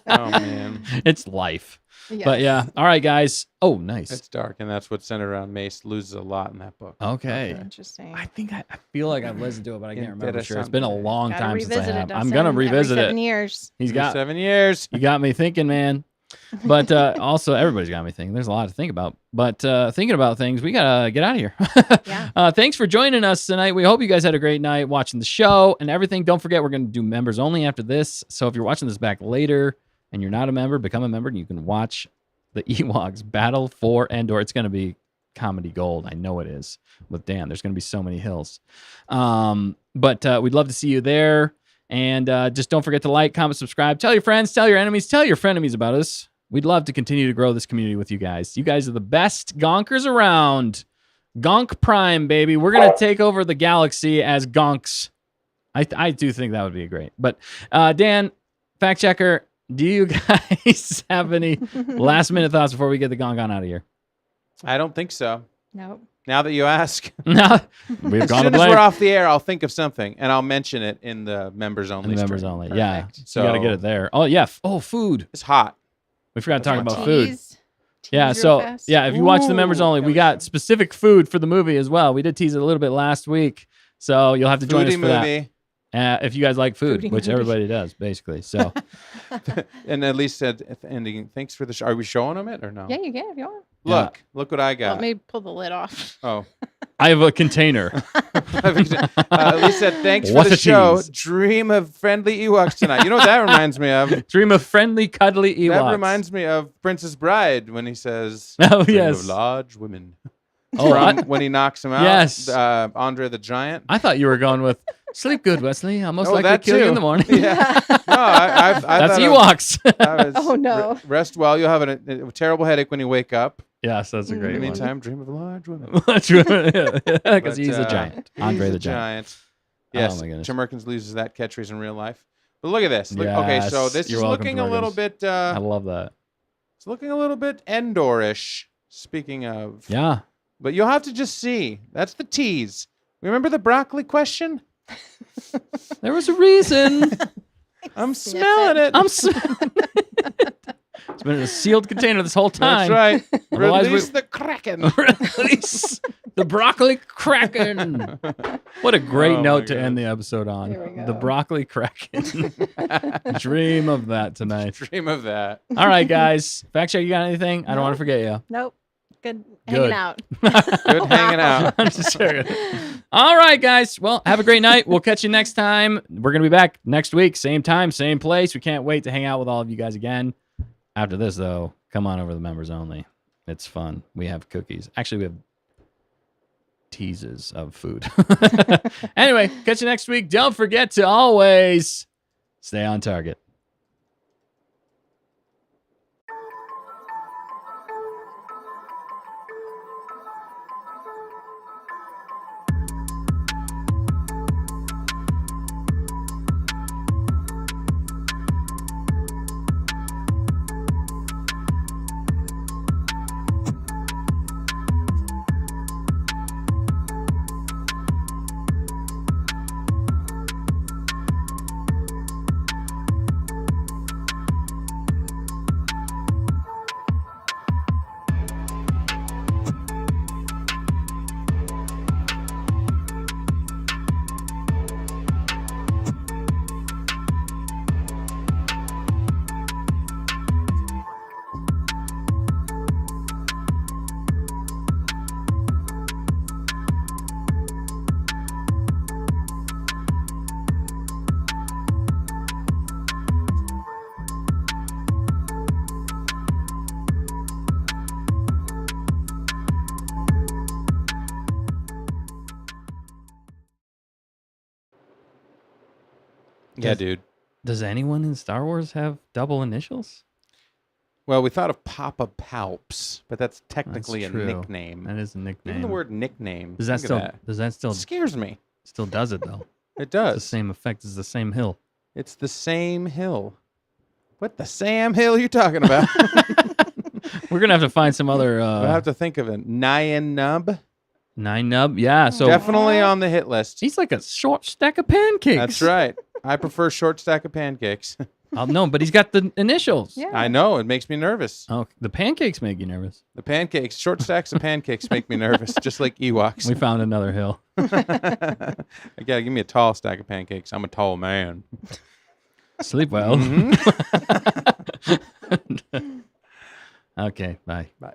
oh man, It's life. Yes. But yeah. All right, guys. Oh, nice. it's dark, and that's what's centered around Mace loses a lot in that book. Okay. Interesting. I think I feel like I've listened to it, but I can't remember Did sure. It's been a something. long Gotta time since I revisit have. it, I'm gonna Dustin, revisit every it. 7 years. He's got 7 years. You got me thinking, man. But also, everybody's got me thinking. There's a lot to think about. But thinking about things, we got to get out of here. Yeah. Thanks for joining us tonight. We hope you guys had a great night watching the show and everything. Don't forget, we're going to do members only after this. So if you're watching this back later and you're not a member, become a member and you can watch the Ewoks battle for Endor. It's going to be comedy gold. I know it is with Dan. There's going to be so many hills. But we'd love to see you there. And just don't forget to like, comment, subscribe. Tell your friends, tell your enemies, tell your frenemies about us. We'd love to continue to grow this community with you guys. You guys are the best gonkers around. Gonk Prime, baby. We're going to take over the galaxy as gonks. I do think that would be great. But Dan, fact checker, do you guys have any last minute thoughts before we get the gonk on out of here? I don't think so. Nope. Now that you ask, No, we've as gone to soon as blank. we're off the air, I'll think of something and I'll mention it in the members only. And the members stream. only. Yeah. Perfect. So you got to get it there. Oh, yeah. Oh, food. It's hot. We forgot to talk That's about my food. Tease Yeah, real so fast. yeah, if you watch the members Ooh, only, we got specific food for the movie as well. We did tease it a little bit last week, so you'll have to join us Foodie for movie. that. If you guys like food, Foodie which movie. everybody does, basically. So And at least said at the ending, thanks for the show. Are we showing them it or no? Yeah, you can if you want. Look what I got. Let me pull the lid off. Oh. I have a container. At least said thanks What for the a show. tease. Dream of friendly Ewoks tonight. You know what that reminds me of? Dream of friendly, cuddly Ewoks. That reminds me of Princess Bride when he says, Oh, "Dream yes. of large women." Oh, From I, when he knocks him out. Yes. Andre the Giant. I thought you were going with sleep good, Wesley. I'll most Oh, likely that kill you too. in the morning. Yeah. No, I That's thought Ewoks. I was, Oh, no. Rest well. You'll have a terrible headache when you wake up. Yes, that's a In great the one. meantime, dream of large women. Because But, he's a giant. Andre he's the a giant. Yes, Oh, my goodness. Tim Merkins loses that catchphrase in real life. But look at this. Okay, so Yes, this you're is welcome, looking a Tim little Merkins. bit. I love that. It's looking a little bit Endor-ish. Speaking of, Yeah. but you'll have to just see. That's the tease. Remember the broccoli question? There was a reason. I'm Sniff smelling it. I'm It's been in a sealed container this whole time. That's right. Otherwise Release the Kraken. Release The broccoli kraken. What a great Oh, note my to end the episode on. There we The go. broccoli kraken. Dream of that tonight. Dream of that. All right, guys. Fact check, you got anything? I don't want to No. forget you. Nope. Good Good. hanging out. Good hanging out. I'm just joking. All right, guys. Well, have a great night. We'll catch you next time. We're going to be back next week. Same time, same place. We can't wait to hang out with all of you guys again. After this, though, come on over to the members only. It's fun. We have cookies. Actually, we have teases of food. Anyway, catch you next week. Don't forget to always stay on target. Yeah, dude. Does anyone in Star Wars have double initials? Well, we thought of Papa Palps, but that's technically a true. nickname. That is a nickname. Even the word nickname. does that think still of that. does that still Scares me. still does it though? It It's the does. same effect as the same hill. It's the same hill. What the Sam Hill you talking about? We're gonna have to find some other We'll have to think of it. Nyan Nub. nine nub. Yeah, so Definitely on the hit list. he's like a short stack of pancakes. That's right. I prefer short stack of pancakes. Oh, no, but he's got the initials. Yeah. I know. It makes me nervous. Oh, the pancakes make you nervous. The pancakes, short stacks of pancakes make me nervous, just like Ewoks. We found another hill. I gotta give me a tall stack of pancakes. I'm a tall man. Sleep well. Mhm. Okay, bye. Bye.